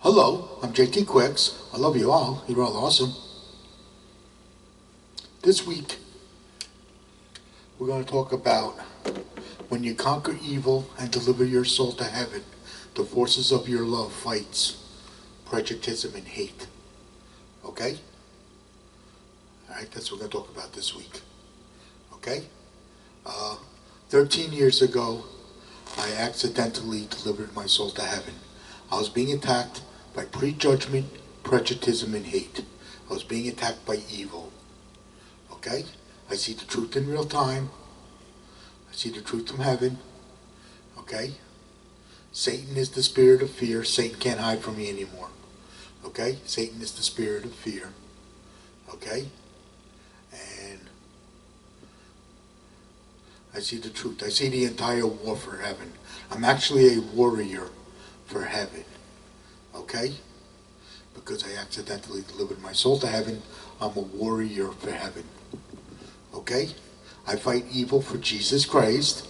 Hello, I'm JT Quicks. I love you all. You're all awesome. This week, we're going to talk about when you conquer evil and deliver your soul to heaven, the forces of your love fights prejudice and hate. Okay? Alright, that's what we're going to talk about this week. Okay? 13 years ago, I accidentally delivered my soul to heaven. I was being attacked by prejudgment, prejudice, and hate. I was being attacked by evil. Okay? I see the truth in real time. I see the truth from heaven. Okay? Satan is the spirit of fear. Satan can't hide from me anymore. Okay? Satan is the spirit of fear. Okay? And I see the truth. I see the entire war for heaven. I'm actually a warrior for heaven. Okay? Because I accidentally delivered my soul to heaven, I'm a warrior for heaven. Okay? I fight evil for Jesus Christ.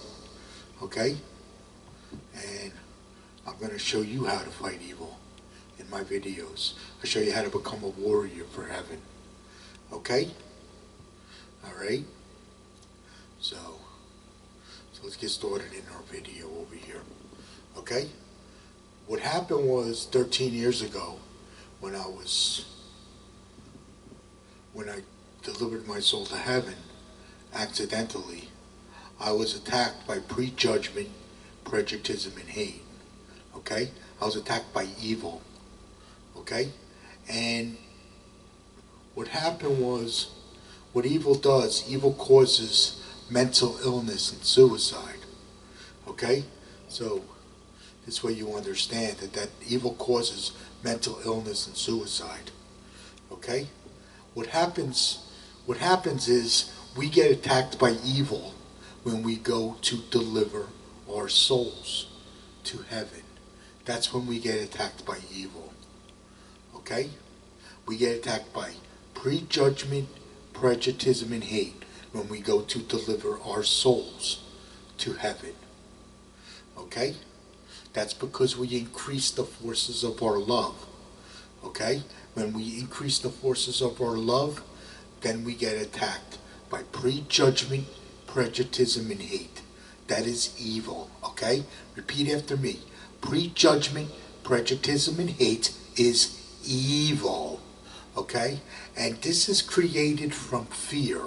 Okay? And I'm going to show you how to fight evil in my videos. I'll show you how to become a warrior for heaven. Okay? Alright? So let's get started in our video over here. Okay? What happened was 13 years ago when I delivered my soul to heaven accidentally, I was attacked by prejudgment, prejudice, and hate. Okay? I was attacked by evil. Okay? And what happened was, what evil does, evil causes mental illness and suicide. Okay? So this way you understand that evil causes mental illness and suicide. Okay? What happens is we get attacked by evil when we go to deliver our souls to heaven. That's when we get attacked by evil. Okay? We get attacked by prejudgment, prejudice, and hate when we go to deliver our souls to heaven. Okay? That's because we increase the forces of our love. Okay? When we increase the forces of our love, then we get attacked by prejudgment, prejudice, and hate. That is evil. Okay? Repeat after me. Prejudgment, prejudice, and hate is evil. Okay? And this is created from fear.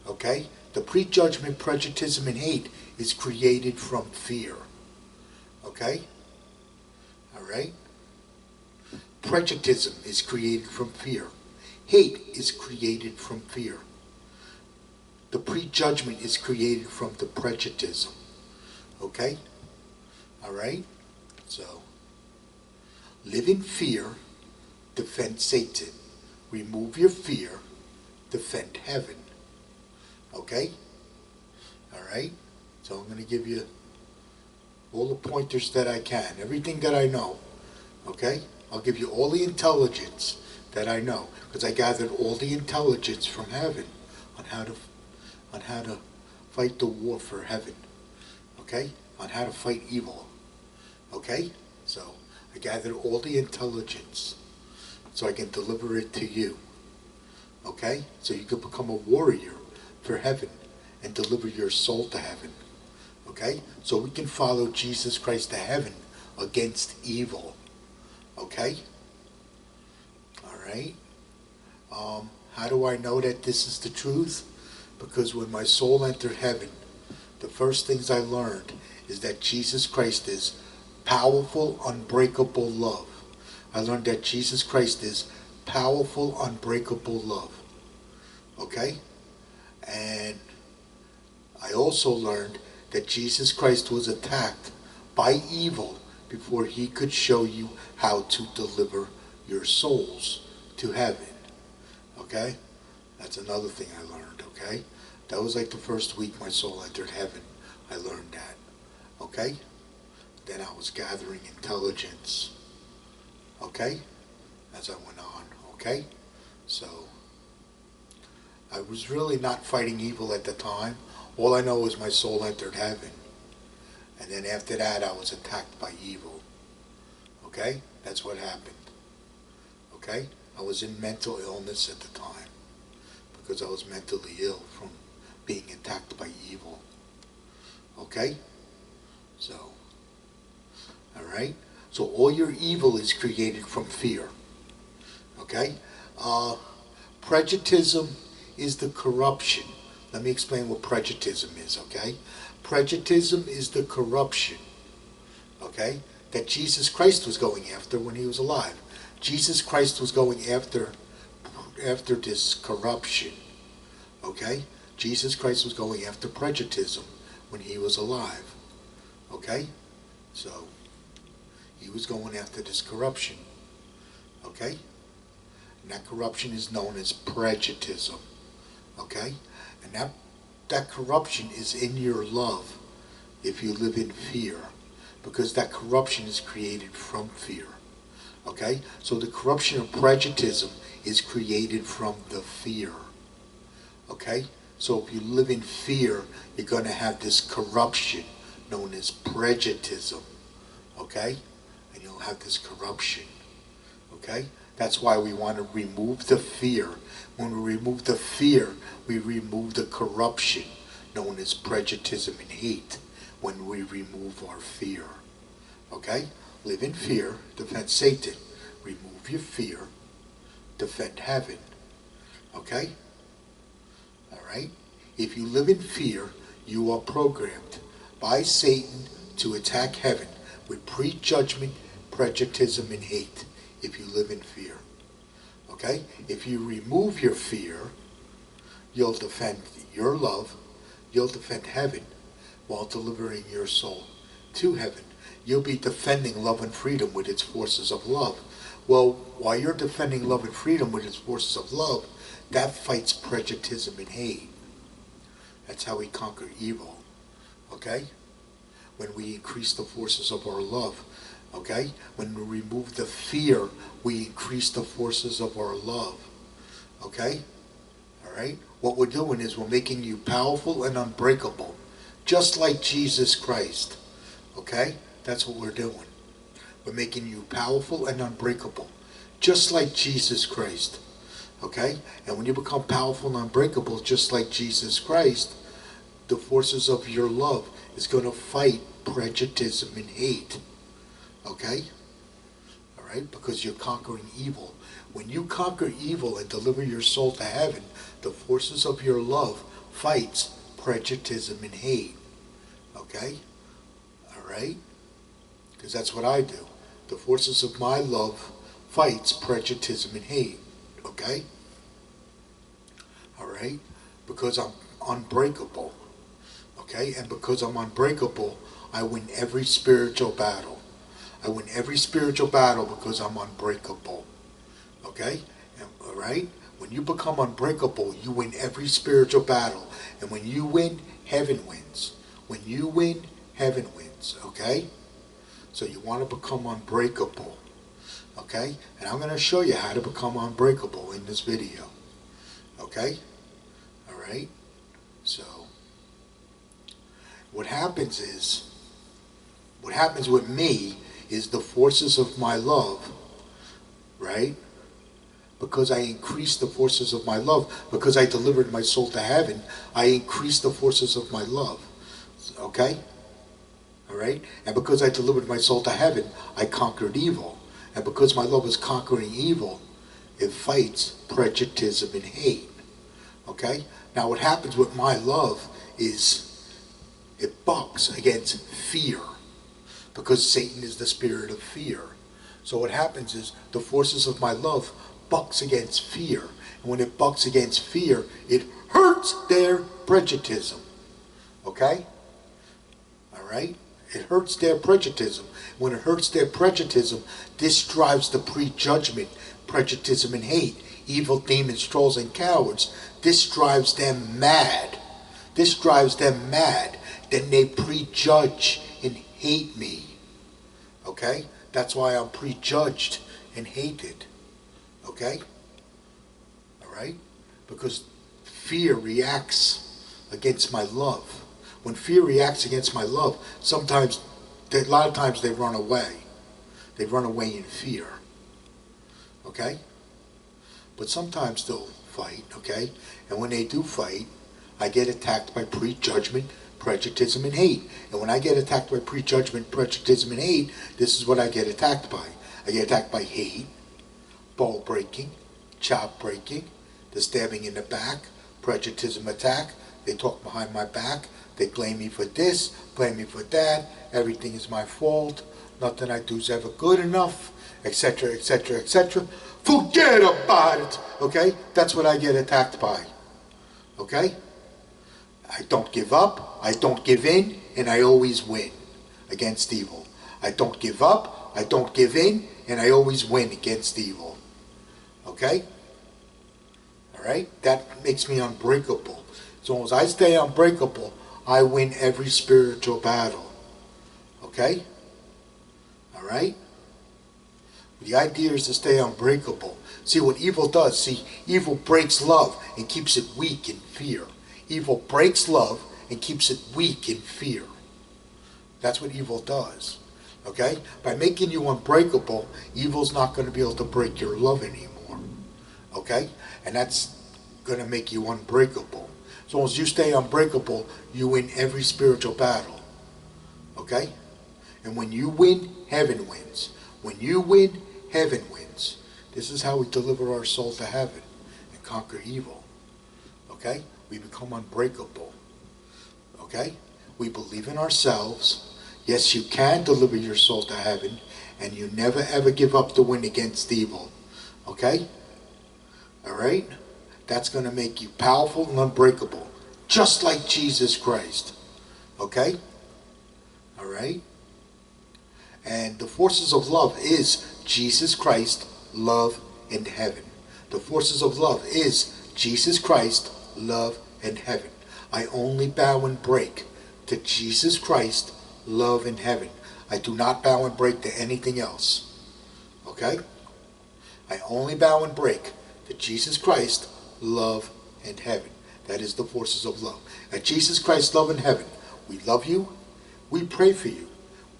Okay? The prejudgment, prejudice, and hate is created from fear. Okay? Alright? Prejudice is created from fear. Hate is created from fear. The prejudgment is created from the prejudice. Okay? Alright? So, live in fear, defend Satan. Remove your fear, defend heaven. Okay? Alright? So I'm going to give you all the pointers that I can, everything that I know. Okay? I'll give you all the intelligence that I know, because I gathered all the intelligence from heaven on how to fight the war for heaven. Okay? On how to fight evil. Okay? So I gathered all the intelligence so I can deliver it to you. Okay? So you can become a warrior for heaven and deliver your soul to heaven. Okay? So we can follow Jesus Christ to heaven against evil. Okay? Alright? How do I know that this is the truth? Because when my soul entered heaven, the first things I learned is that Jesus Christ is powerful, unbreakable love. I learned that Jesus Christ is powerful, unbreakable love. Okay? And I also learned that Jesus Christ was attacked by evil before he could show you how to deliver your souls to heaven. Okay? That's another thing I learned, okay? That was like the first week my soul entered heaven. I learned that. Okay? Then I was gathering intelligence. Okay? As I went on. Okay? So, I was really not fighting evil at the time. All I know is my soul entered heaven. And then after that I was attacked by evil. Okay? That's what happened. Okay? I was in mental illness at the time because I was mentally ill from being attacked by evil. Okay? So, alright? So all your evil is created from fear. Okay? Prejudism is the corruption. Let me explain what prejudism is, okay? Prejudism is the corruption, okay, that Jesus Christ was going after when he was alive. Jesus Christ was going after this corruption, okay? Jesus Christ was going after prejudism when he was alive, okay? So, he was going after this corruption, okay? And that corruption is known as prejudism, okay? And that corruption is in your love if you live in fear, because that corruption is created from fear, okay? So the corruption of prejudism is created from the fear, okay? So if you live in fear, you're going to have this corruption known as prejudism, okay? And you'll have this corruption, okay? That's why we want to remove the fear. When we remove the fear, we remove the corruption known as prejudism and hate. When we remove our fear, okay? Live in fear, defend Satan. Remove your fear, defend heaven, okay? All right? If you live in fear, you are programmed by Satan to attack heaven with prejudgment, prejudism, and hate. If you live in fear, okay? If you remove your fear, you'll defend your love, you'll defend heaven while delivering your soul to heaven. You'll be defending love and freedom with its forces of love. Well, while you're defending love and freedom with its forces of love, that fights prejudism and hate. That's how we conquer evil, okay? When we increase the forces of our love, okay? When we remove the fear, we increase the forces of our love, okay? All right? What we're doing is we're making you powerful and unbreakable, just like Jesus Christ, okay? That's what we're doing. We're making you powerful and unbreakable, just like Jesus Christ, okay? And when you become powerful and unbreakable, just like Jesus Christ, the forces of your love is going to fight prejudism and hate, okay? All right? Because you're conquering evil. When you conquer evil and deliver your soul to heaven, the forces of your love fights prejudism and hate, okay? All right? Because that's what I do. The forces of my love fights prejudism and hate, okay? All right? Because I'm unbreakable, okay? And because I'm unbreakable, I win every spiritual battle. I win every spiritual battle because I'm unbreakable, okay? And, all right? When you become unbreakable, you win every spiritual battle. And when you win, heaven wins. When you win, heaven wins, okay? So you want to become unbreakable, okay? And I'm going to show you how to become unbreakable in this video, okay? All right? So what happens with me is the forces of my love, right? Because I increased the forces of my love, because I delivered my soul to heaven, I increased the forces of my love, okay? All right? And because I delivered my soul to heaven, I conquered evil. And because my love is conquering evil, it fights prejudism and hate, okay? Now what happens with my love is it bucks against fear, because Satan is the spirit of fear. So what happens is the forces of my love bucks against fear. And when it bucks against fear, it hurts their prejudism. Okay? All right? It hurts their prejudism. When it hurts their prejudism, this drives the prejudgment, prejudism, and hate. Evil demons, trolls, and cowards. This drives them mad. This drives them mad. Then they prejudge and hate me. Okay? That's why I'm prejudged and hated. Okay? Alright? Because fear reacts against my love. When fear reacts against my love, a lot of times they run away. They run away in fear. Okay? But sometimes they'll fight, okay? And when they do fight, I get attacked by prejudgment, prejudice, and hate. And when I get attacked by prejudgment, prejudice, and hate, this is what I get attacked by. I get attacked by hate, ball breaking, chop breaking, the stabbing in the back, prejudice attack. They talk behind my back. They blame me for this, blame me for that. Everything is my fault. Nothing I do is ever good enough, etc., etc., etc. Forget about it. Okay? That's what I get attacked by. Okay? I don't give up, I don't give in, and I always win against evil. I don't give up, I don't give in, and I always win against evil. Okay? Alright? That makes me unbreakable. As long as I stay unbreakable, I win every spiritual battle. Okay? Alright? The idea is to stay unbreakable. See what evil does. See, evil breaks love and keeps it weak in fear. Evil breaks love and keeps it weak in fear. That's what evil does. Okay? By making you unbreakable, evil's not going to be able to break your love anymore. Okay? And that's going to make you unbreakable. As long as you stay unbreakable, you win every spiritual battle. Okay? And when you win, heaven wins. When you win, heaven wins. This is how we deliver our soul to heaven and conquer evil. Okay? We become unbreakable. Okay? We believe in ourselves. Yes, you can deliver your soul to heaven, and you never ever give up the win against evil. Okay? Alright? That's going to make you powerful and unbreakable, just like Jesus Christ. Okay? Alright? And the forces of love is Jesus Christ, love, and heaven. The forces of love is Jesus Christ, love, and heaven. I only bow and break to Jesus Christ, love, and heaven. I do not bow and break to anything else. Okay? I only bow and break to Jesus Christ, love, and heaven. That is the forces of love. At Jesus Christ, love, and heaven, we love you, we pray for you,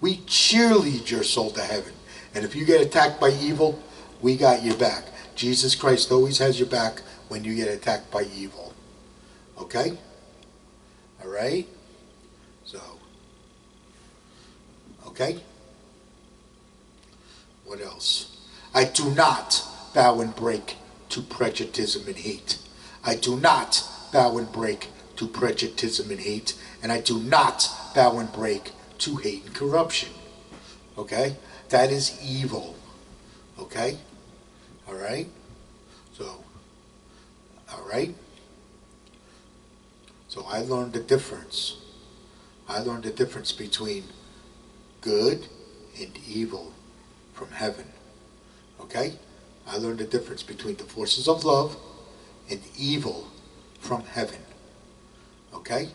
we cheerlead your soul to heaven. And if you get attacked by evil, we got your back. Jesus Christ always has your back when you get attacked by evil. Okay? Alright? So, okay? What else? I do not bow and break to prejudice and hate. I do not bow and break to prejudice and hate. And I do not bow and break to hate and corruption. Okay? That is evil. Okay? Alright? So, alright? So I learned the difference. I learned the difference between good and evil from heaven. Okay? I learned the difference between the forces of love and evil from heaven. Okay?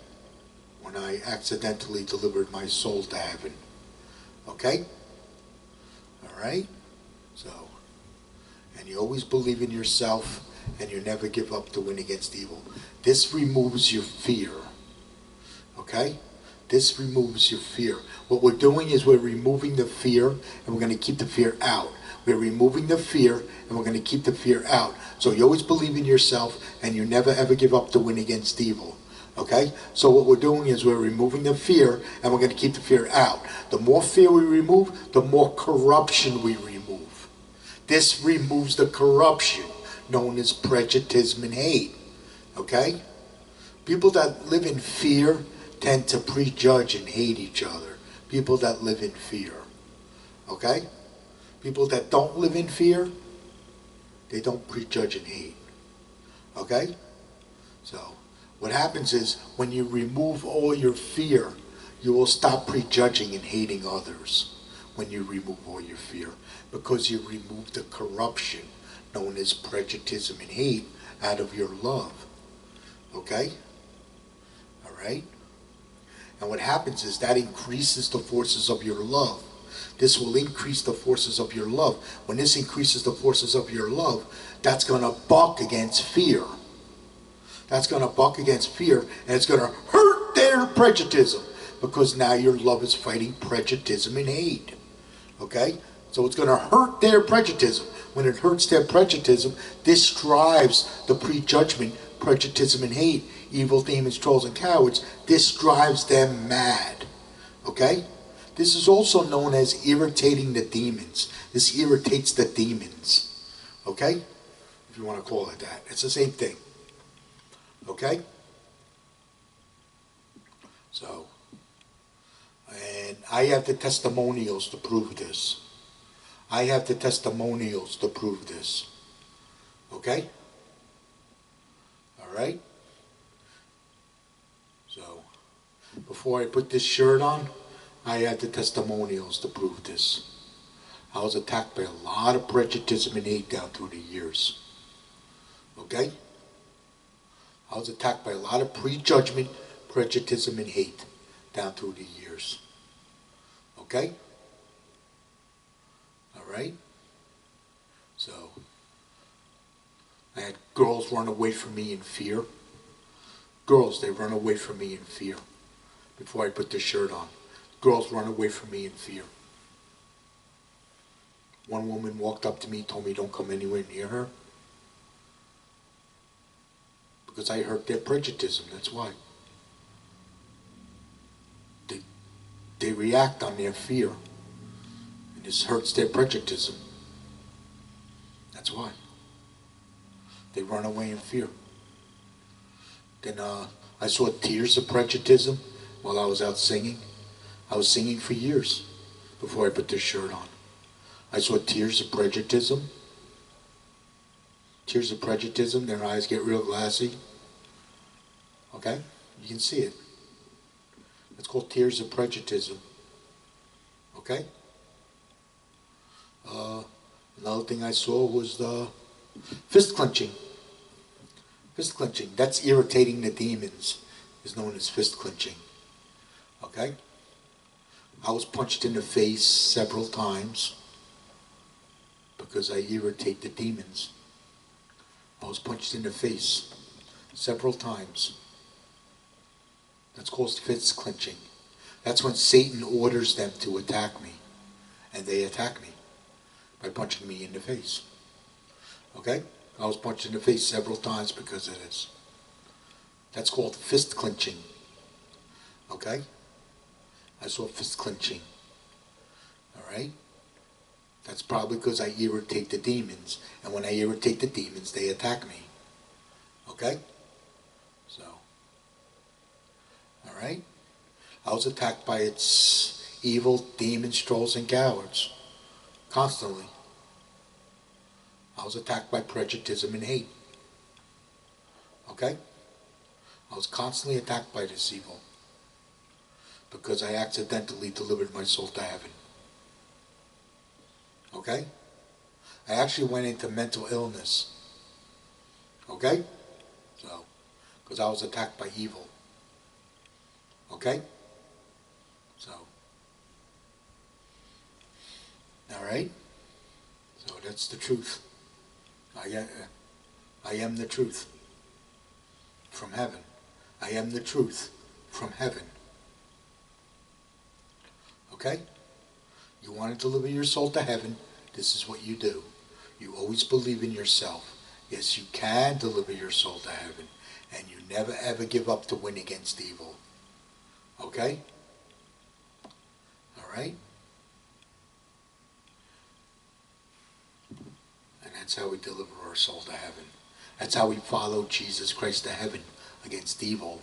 When I accidentally delivered my soul to heaven. Okay? Alright? So, and you always believe in yourself, and you never give up to win against evil. This removes your fear. Okay? This removes your fear. What we're doing is we're removing the fear, and we're going to keep the fear out. We're removing the fear, and we're going to keep the fear out. So you always believe in yourself, and you never ever give up to win against evil. Okay? So what we're doing is we're removing the fear, and we're going to keep the fear out. The more fear we remove, the more corruption we remove. This removes the corruption known as prejudice and hate. Okay? People that live in fear tend to prejudge and hate each other. People that live in fear. Okay? People that don't live in fear, they don't prejudge and hate. Okay? So, what happens is, when you remove all your fear, you will stop prejudging and hating others. When you remove all your fear. Because you remove the corruption known as prejudice and hate out of your love. Okay? Alright? And what happens is that increases the forces of your love. This will increase the forces of your love. When this increases the forces of your love, that's going to buck against fear. That's going to buck against fear, and it's going to hurt their prejudice. Because now your love is fighting prejudice and hate. Okay? So it's going to hurt their prejudicism. When it hurts their prejudicism, this drives the prejudgment, prejudicism, and hate. Evil, demons, trolls, and cowards. This drives them mad. Okay? This is also known as irritating the demons. This irritates the demons. Okay? If you want to call it that. It's the same thing. Okay? So, and I have the testimonials to prove this. I have the testimonials to prove this. Okay? Alright? So, before I put this shirt on, I have the testimonials to prove this. I was attacked by a lot of prejudice and hate down through the years. Okay? I was attacked by a lot of prejudgment, prejudice, and hate down through the years. Okay? Alright? So, I had girls run away from me in fear. Girls, they run away from me in fear. Before I put this shirt on. Girls run away from me in fear. One woman walked up to me, told me don't come anywhere near her. Because I hurt their prejudice, that's why. They react on their fear. And this hurts their prejudice. That's why. They run away in fear. Then I saw tears of prejudice while I was out singing. I was singing for years before I put this shirt on. I saw tears of prejudice. Tears of prejudice, their eyes get real glassy. Okay? You can see it. It's called tears of prejudice. Okay? Another thing I saw was the fist clenching. Fist clenching. That's irritating the demons. Is known as fist clenching. Okay? I was punched in the face several times because I irritate the demons. I was punched in the face several times. That's called fist clenching. That's when Satan orders them to attack me. And they attack me by punching me in the face. Okay? I was punched in the face several times because of this. That's called fist clenching. Okay? I saw fist clenching. Alright? That's probably because I irritate the demons. And when I irritate the demons, they attack me. Okay? So. Alright? I was attacked by its evil demons, trolls, and cowards. Constantly. I was attacked by prejudice and hate. Okay? I was constantly attacked by this evil. Because I accidentally delivered my soul to heaven. Okay? I actually went into mental illness. Okay? So, because I was attacked by evil. Okay? So, alright? So that's the truth. I am the truth from heaven. I am the truth from heaven. Okay? You want to deliver your soul to heaven, this is what you do. You always believe in yourself. Yes, you can deliver your soul to heaven. And you never ever give up to win against evil. Okay? Alright? And that's how we deliver our soul to heaven. That's how we follow Jesus Christ to heaven against evil.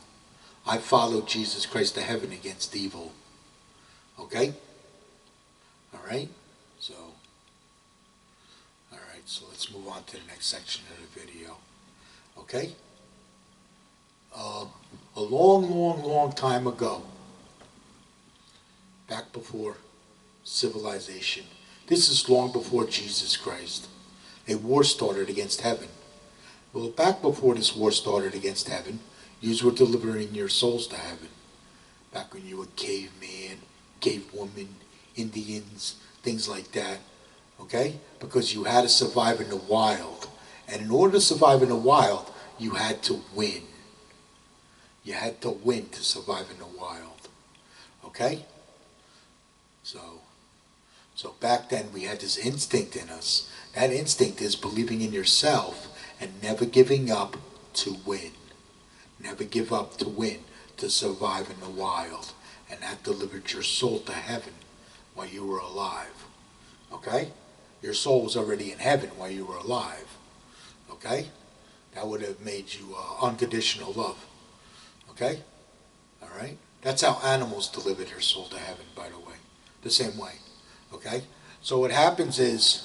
I follow Jesus Christ to heaven against evil. Okay? Alright? So, alright, so let's move on to the next section of the video. Okay? A long time ago, back before civilization, this is long before Jesus Christ, a war started against heaven. Well, back before this war started against heaven, you were delivering your souls to heaven. Back when you were caveman, cavewoman, Indians, things like that. Okay? Because you had to survive in the wild. And in order to survive in the wild, you had to win. You had to win to survive in the wild. Okay? So So back then we had this instinct in us. That instinct is believing in yourself and never giving up to win. Never give up to win, to survive in the wild. And that delivered your soul to heaven while you were alive. Okay? Your soul was already in heaven while you were alive. Okay? That would have made you unconditional love. Okay? All right? That's how animals deliver their soul to heaven, by the way. The same way. Okay? So what happens is,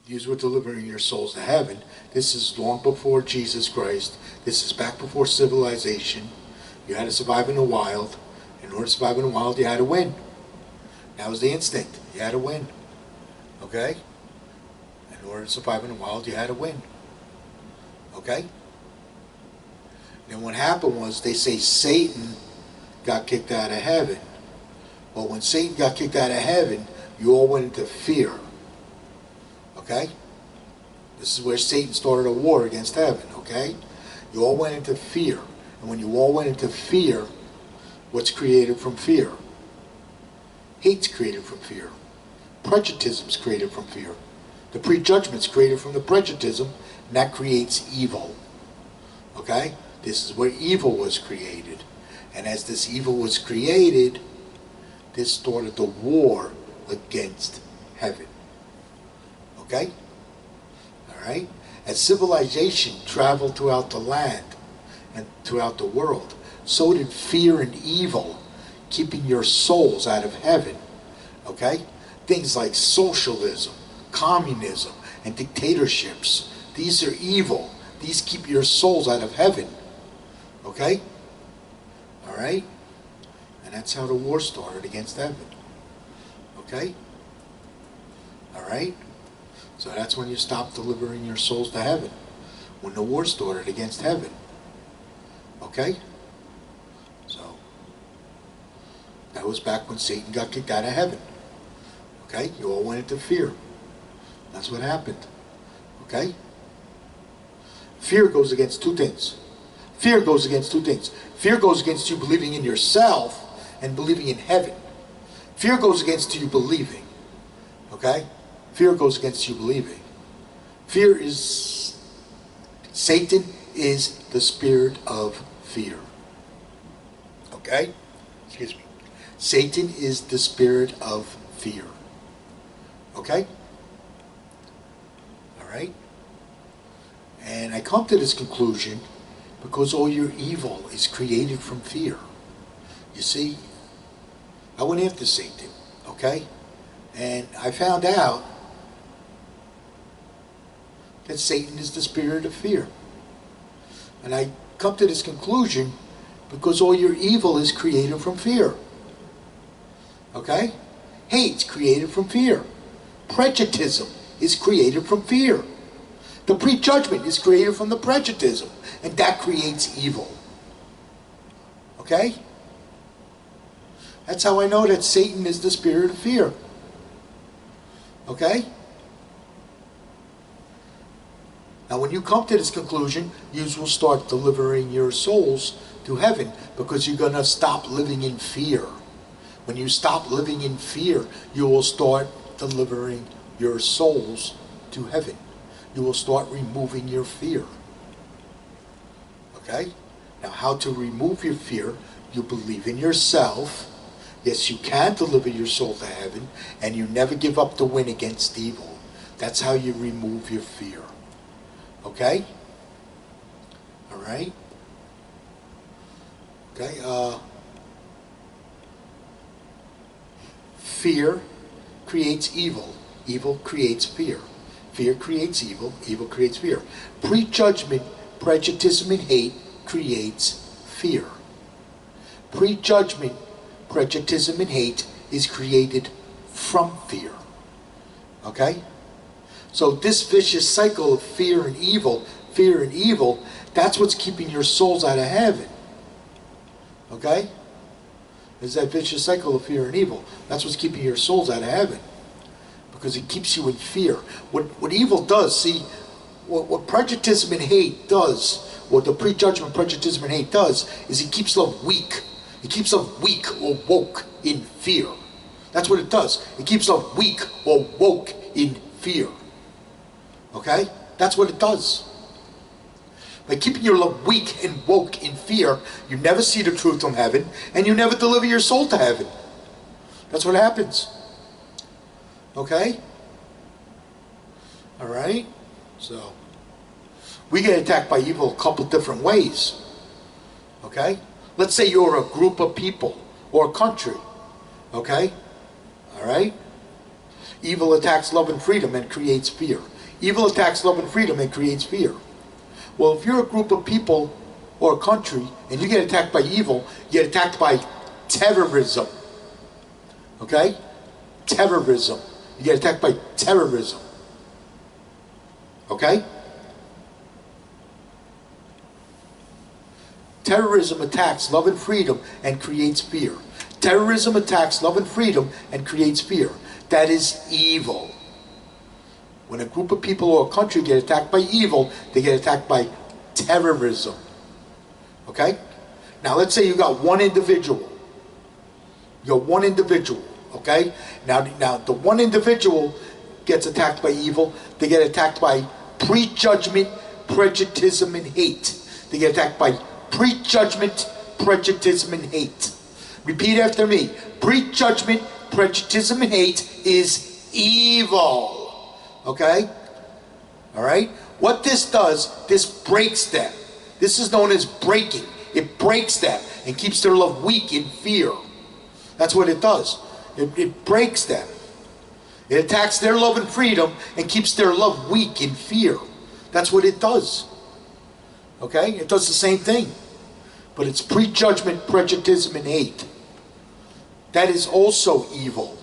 you were delivering your souls to heaven. This is long before Jesus Christ. This is back before civilization. You had to survive in the wild. In order to survive in the wild, you had to win. That was the instinct. You had to win. Okay? In order to survive in the wild, you had to win. Okay? Then what happened was, they say Satan got kicked out of heaven. Well, when Satan got kicked out of heaven, you all went into fear. Okay? This is where Satan started a war against heaven. Okay? You all went into fear. And when you all went into fear, what's created from fear? Hate's created from fear. Prejudism's created from fear. The prejudgment's created from the prejudism, and that creates evil. Okay? This is where evil was created. And as this evil was created, this started the war against heaven. Okay? Alright? As civilization traveled throughout the land and throughout the world, so did fear and evil, keeping your souls out of heaven. Okay? Things like socialism, communism, and dictatorships. These are evil. These keep your souls out of heaven. Okay? Alright? And that's how the war started against heaven. Okay? Alright? So that's when you stopped delivering your souls to heaven. When the war started against heaven. Okay? So, that was back when Satan got kicked out of heaven. Okay? You all went into fear. That's what happened. Okay? Fear goes against two things. Fear goes against two things. Fear goes against you believing in yourself and believing in heaven. Fear goes against you believing. Okay? Fear goes against you believing. Fear is, Satan is the spirit of fear. Okay? Excuse me. Satan is the spirit of fear. Okay? Alright? And I come to this conclusion because all your evil is created from fear. You see, I went after Satan, okay? And I found out that Satan is the spirit of fear. And I come to this conclusion because all your evil is created from fear. Okay? Hate's created from fear. Prejudice is created from fear. The prejudgment is created from the prejudism, and that creates evil. Okay? That's how I know that Satan is the spirit of fear. Okay? Now when you come to this conclusion, you will start delivering your souls to heaven because you're going to stop living in fear. When you stop living in fear, you will start delivering your souls to heaven. You will start removing your fear. Okay? Now how to remove your fear? You believe in yourself. Yes, you can deliver your soul to heaven, and you never give up the win against evil. That's how you remove your fear. Okay? Alright? Okay, fear creates evil. Evil creates fear. Fear creates evil. Evil creates fear. Prejudgment, prejudice, and hate creates fear. Prejudgment, prejudice, and hate is created from fear. Okay? So this vicious cycle of fear and evil, that's what's keeping your souls out of heaven. Okay? There's that vicious cycle of fear and evil. That's what's keeping your souls out of heaven. Because it keeps you in fear. What evil does, see, what prejudice and hate does, what the prejudgment, prejudice, and hate does, is it keeps love weak. It keeps love weak or woke. in fear. That's what it does. It keeps love weak or woke in fear. Okay? That's what it does. By keeping your love weak and woke in fear, you never see the truth from heaven, and you never deliver your soul to heaven. That's what happens. Okay? Alright? So, we get attacked by evil a couple different ways. Okay? Let's say you're a group of people or a country. Okay? Alright? Evil attacks love and freedom and creates fear. Evil attacks love and freedom and creates fear. Well, if you're a group of people or a country and you get attacked by evil, you get attacked by terrorism. Okay? Terrorism. You get attacked by terrorism. Okay? Terrorism attacks love and freedom and creates fear. Terrorism attacks love and freedom and creates fear. That is evil. When a group of people or a country get attacked by evil, they get attacked by terrorism. Okay? Now let's say you got one individual. You got one individual. Okay? Now the one individual gets attacked by evil. They get attacked by prejudgment, prejudice, and hate. They get attacked by prejudgment, prejudice, and hate. Repeat after me. Prejudgment, prejudice, and hate is evil. Okay? Alright? What this does, this breaks them. This is known as breaking. It breaks them and keeps their love weak in fear. That's what it does. It breaks them. It attacks their love and freedom and keeps their love weak in fear. That's what it does. Okay? It does the same thing. But it's prejudgment, prejudice, and hate. That is also evil.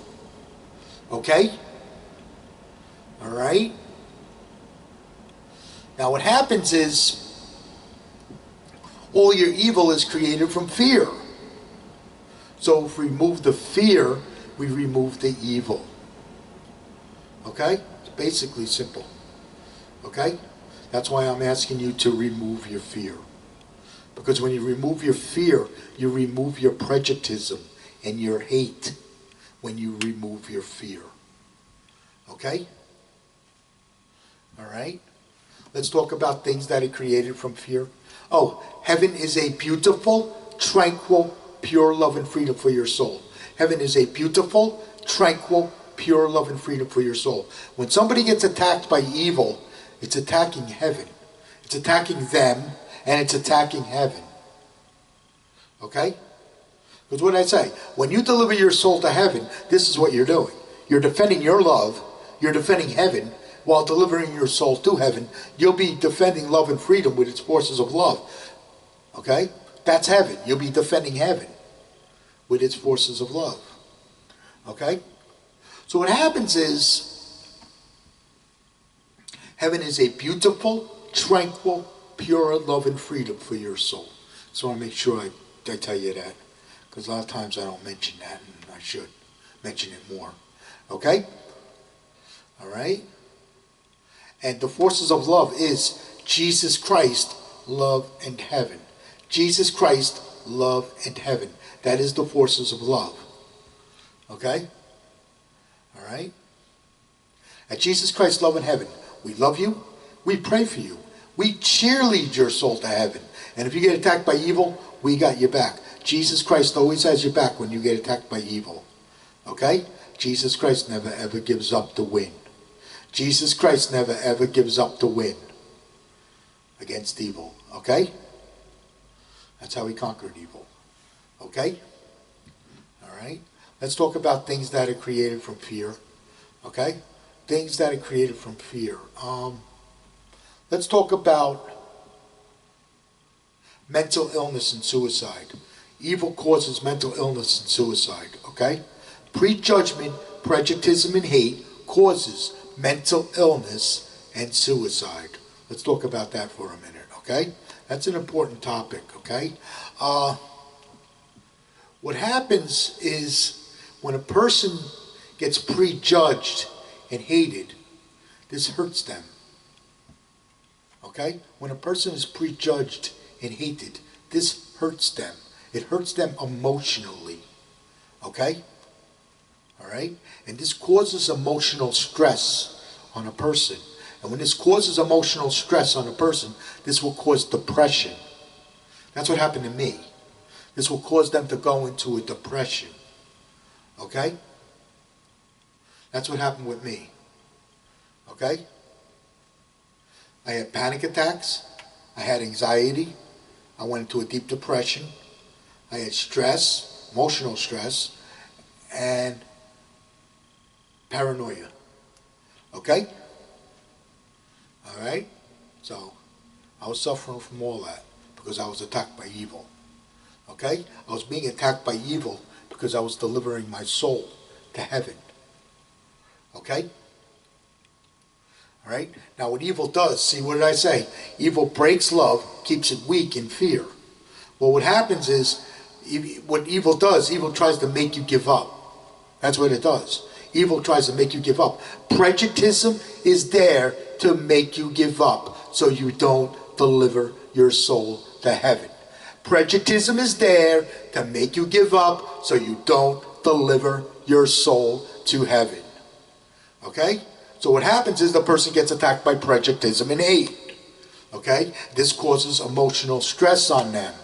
Okay? Alright? Now what happens is, all your evil is created from fear. So if we remove the fear, we remove the evil. Okay? It's basically simple. Okay? That's why I'm asking you to remove your fear. Because when you remove your fear, you remove your prejudice and your hate when you remove your fear. Okay? Alright? Let's talk about things that are created from fear. Oh, heaven is a beautiful, tranquil, pure love and freedom for your soul. Heaven is a beautiful, tranquil, pure love and freedom for your soul. When somebody gets attacked by evil, it's attacking heaven. It's attacking them, and it's attacking heaven. Okay? Because what I say, when you deliver your soul to heaven, this is what you're doing. You're defending your love, you're defending heaven, while delivering your soul to heaven. You'll be defending love and freedom with its forces of love. Okay? That's heaven. You'll be defending heaven with its forces of love. Okay? So what happens is, heaven is a beautiful, tranquil, pure love and freedom for your soul. So I want to make sure I tell you that. Because a lot of times I don't mention that, and I should mention it more. Okay? Alright? And the forces of love is Jesus Christ, love, and heaven. Jesus Christ, love, and heaven. That is the forces of love. Okay? Alright? At Jesus Christ, love, and heaven, we love you, we pray for you, we cheerlead your soul to heaven. And if you get attacked by evil, we got your back. Jesus Christ always has your back when you get attacked by evil. Okay? Jesus Christ never ever gives up the win. Jesus Christ never ever gives up the win against evil. Okay? That's how he conquered evil. Okay? Alright? Let's talk about things that are created from fear. Okay? Things that are created from fear. Let's talk about mental illness and suicide. Evil causes mental illness and suicide. Okay? Prejudgment, prejudice, and hate causes mental illness and suicide. Let's talk about that for a minute, okay? That's an important topic, okay? What happens is when a person gets prejudged and hated, this hurts them, okay? When a person is prejudged and hated, this hurts them. It hurts them emotionally, Okay? All right? And this causes emotional stress on a person. And when this causes emotional stress on a person, this will cause depression. That's what happened to me. This will cause them to go into a depression. Okay? That's what happened with me. Okay? I had panic attacks. I had anxiety. I went into a deep depression. I had stress, emotional stress, and paranoia. Okay? All right? So, I was suffering from all that because I was attacked by evil. Okay? I was being attacked by evil because I was delivering my soul to heaven. Okay? All right? Now what evil does, see, what did I say? Evil breaks love, keeps it weak in fear. Well, what happens is, what evil does, evil tries to make you give up. That's what it does. Evil tries to make you give up. Prejudicism is there to make you give up so you don't deliver your soul to heaven. Prejudicism is there to make you give up so you don't deliver your soul to heaven. Okay? So what happens is the person gets attacked by prejudicism and hate. Okay? This causes emotional stress on them.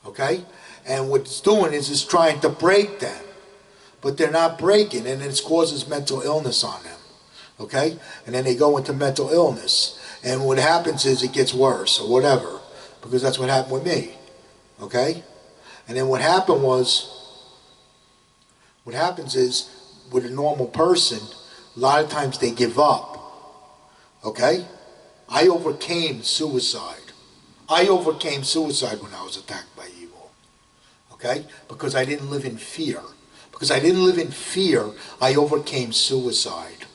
Okay? And what it's doing is it's trying to break them. But they're not breaking, and it causes mental illness on them. Okay? And then they go into mental illness. And what happens is it gets worse, or whatever. Because that's what happened with me. Okay? And then what happens is, with a normal person, a lot of times they give up. Okay? I overcame suicide. I overcame suicide when I was attacked by evil. Okay? Because I didn't live in fear. Because I didn't live in fear, I overcame suicide.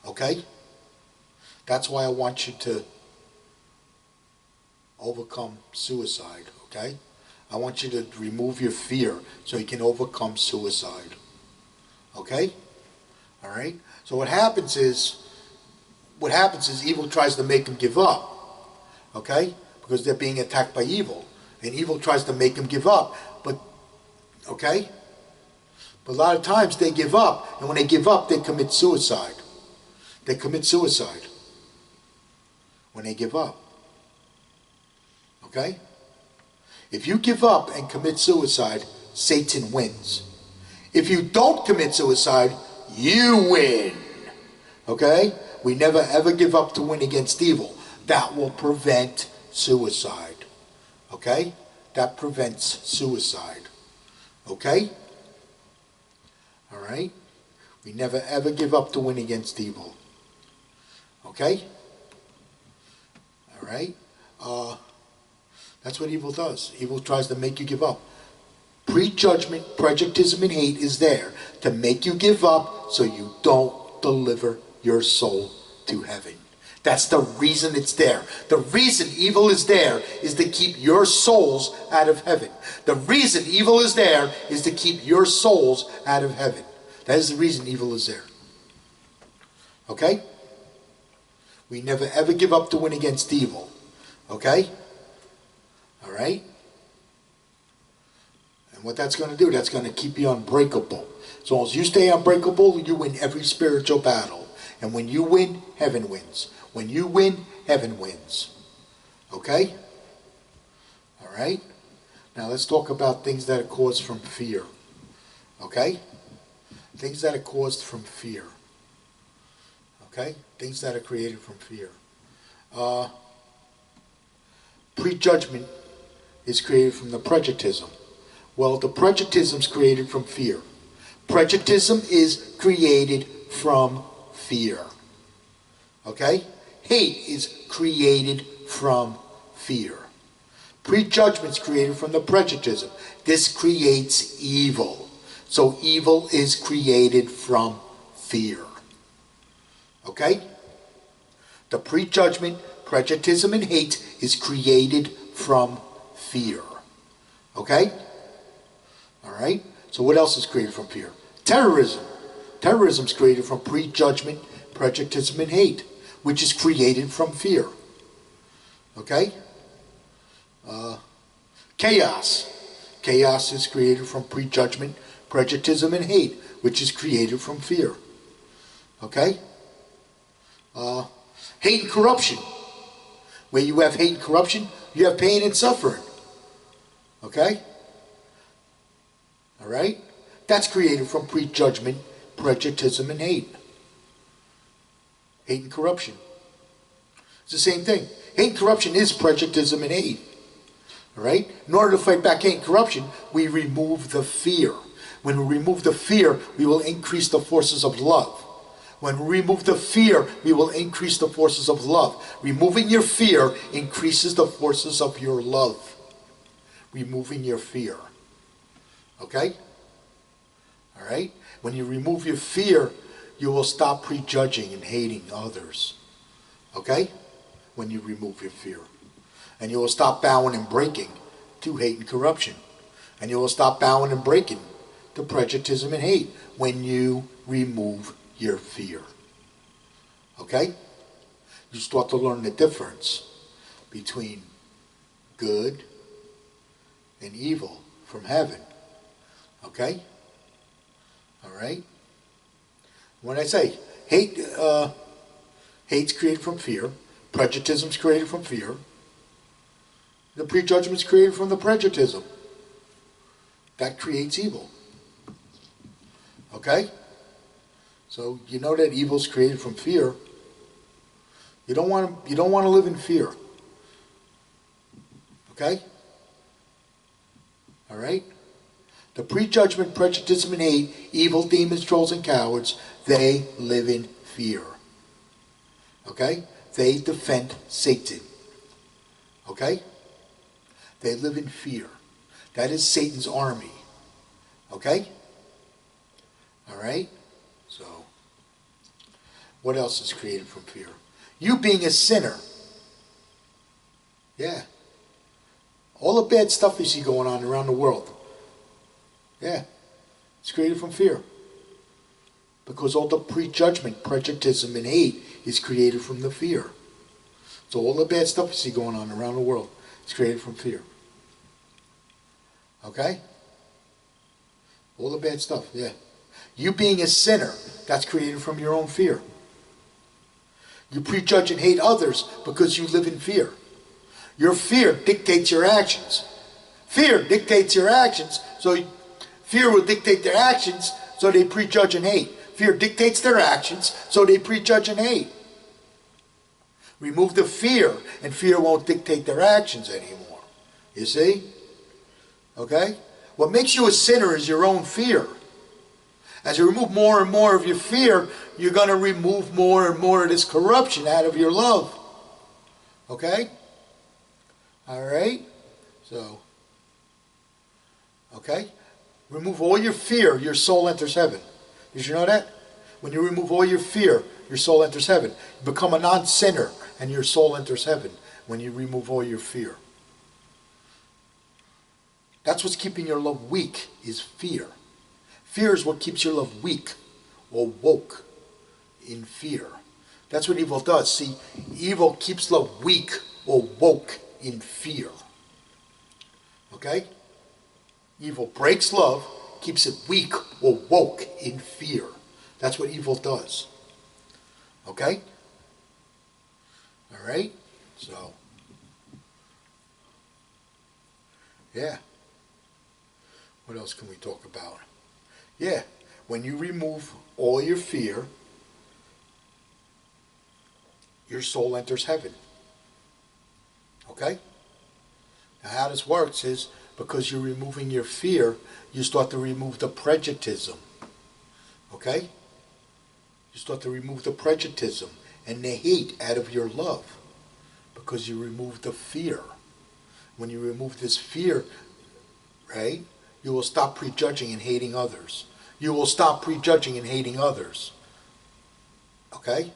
Okay? That's why I want you to overcome suicide. Okay? I want you to remove your fear so you can overcome suicide. Okay? All right? So what happens is evil tries to make them give up. Okay? Because they're being attacked by evil. And evil tries to make them give up. But, okay? But a lot of times they give up. And when they give up, they commit suicide. They commit suicide. When they give up. Okay? If you give up and commit suicide, Satan wins. If you don't commit suicide, you win. Okay? We never ever give up to win against evil. That will prevent suicide. Okay? That prevents suicide. Okay? All right? We never ever give up to win against evil. Okay? All right? That's what evil does. Evil tries to make you give up. Prejudgment, prejudice, and hate is there to make you give up so you don't deliver your soul to heaven. That's the reason it's there. The reason evil is there is to keep your souls out of heaven. The reason evil is there is to keep your souls out of heaven. That is the reason evil is there. Okay? We never ever give up to win against evil. Okay? All right? And what that's going to do, that's going to keep you unbreakable. As long as you stay unbreakable, you win every spiritual battle. And when you win, heaven wins. When you win, heaven wins. Okay? All right? Now let's talk about things that are caused from fear. Okay? Things that are caused from fear. Okay? Things that are created from fear. Prejudgment is created from the prejudicism. Well, the prejudicism is created from fear. Prejudicism is created from fear. Okay? Hate is created from fear. Prejudgment is created from the prejudicism. This creates evil. So evil is created from fear. Okay? The prejudgment, prejudicism, and hate is created from fear. Okay? Alright? So what else is created from fear? Terrorism. Terrorism is created from prejudgment, prejudice, and hate, which is created from fear. Okay? Chaos. Chaos is created from prejudgment, prejudice, and hate, which is created from fear. Okay? Hate and corruption. Where you have hate and corruption, you have pain and suffering. Okay? All right? That's created from prejudgment, prejudice, and hate. Hate and corruption. It's the same thing. Hate and corruption is prejudice and hate. All right? In order to fight back hate and corruption, we remove the fear. When we remove the fear, we will increase the forces of love. When we remove the fear, we will increase the forces of love. Removing your fear increases the forces of your love. Removing your fear. Okay? All right? When you remove your fear, you will stop prejudging and hating others. Okay? When you remove your fear. And you will stop bowing and breaking to hate and corruption. And you will stop bowing and breaking to prejudice and hate when you remove your fear. Okay? You start to learn the difference between good and evil from heaven. Okay? All right? When I say hate, hate's created from fear, prejudice is created from fear, the prejudgment is created from the prejudice. That creates evil. Okay? So you know that evil is created from fear. You don't want to live in fear. Okay? All right? The prejudgment, prejudice, and hate, evil, demons, trolls, and cowards, they live in fear. Okay? They defend Satan. Okay? They live in fear. That is Satan's army. Okay? All right? So, what else is created from fear? You being a sinner. Yeah. All the bad stuff you see going on around the world. Yeah. It's created from fear. Because all the prejudgment, prejudice, and hate is created from the fear. So all the bad stuff you see going on around the world is created from fear. Okay? All the bad stuff, yeah. You being a sinner, that's created from your own fear. You prejudge and hate others because you live in fear. Your fear dictates your actions. Fear dictates your actions, so fear will dictate their actions, so they prejudge and hate. Fear dictates their actions, so they prejudge and hate. Remove the fear, and fear won't dictate their actions anymore. You see? Okay? What makes you a sinner is your own fear. As you remove more and more of your fear, you're going to remove more and more of this corruption out of your love. Okay? All right? So, okay? Remove all your fear, your soul enters heaven. Did you know that? When you remove all your fear, your soul enters heaven. You become a non-sinner, and your soul enters heaven when you remove all your fear. That's what's keeping your love weak, is fear. Fear is what keeps your love weak or woke in fear. That's what evil does. See, evil keeps love weak or woke in fear. Okay? Evil breaks love, keeps it weak or woke in fear. That's what evil does. Okay? All right? So, yeah. What else can we talk about? Yeah, when you remove all your fear, your soul enters heaven. Okay? Now how this works is, because you're removing your fear, you start to remove the prejudice. Okay? You start to remove the prejudice and the hate out of your love, because you remove the fear. When you remove this fear, right, you will stop prejudging and hating others. You will stop prejudging and hating others. Okay?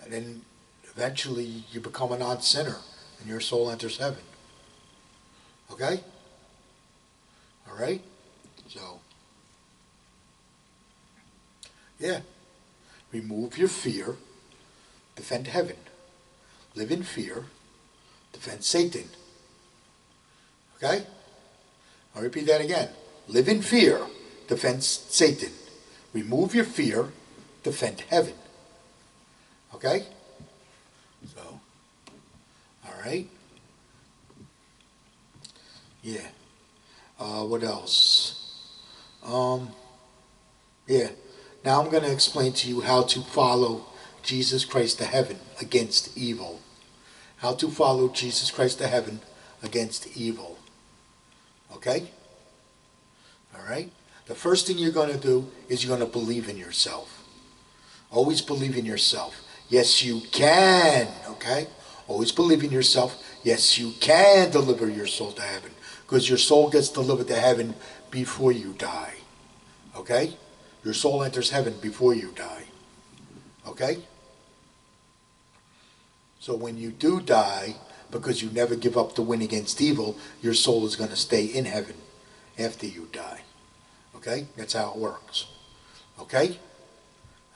And then eventually you become a non-sinner and your soul enters heaven. Okay? All right? So, yeah. Remove your fear. Defend heaven. Live in fear. Defend Satan. Okay? I'll repeat that again. Live in fear, defend Satan. Remove your fear, defend heaven. Okay? So, all right. Yeah. What else? Yeah. Now I'm going to explain to you how to follow Jesus Christ to heaven against evil. How to follow Jesus Christ to heaven against evil. Okay? All right? The first thing you're going to do is you're going to believe in yourself. Always believe in yourself. Yes, you can. Okay? Always believe in yourself. Yes, you can deliver your soul to heaven. Because your soul gets delivered to heaven before you die. Okay? Your soul enters heaven before you die. Okay? So when you do die, because you never give up the win against evil, your soul is going to stay in heaven after you die. Okay? That's how it works. Okay?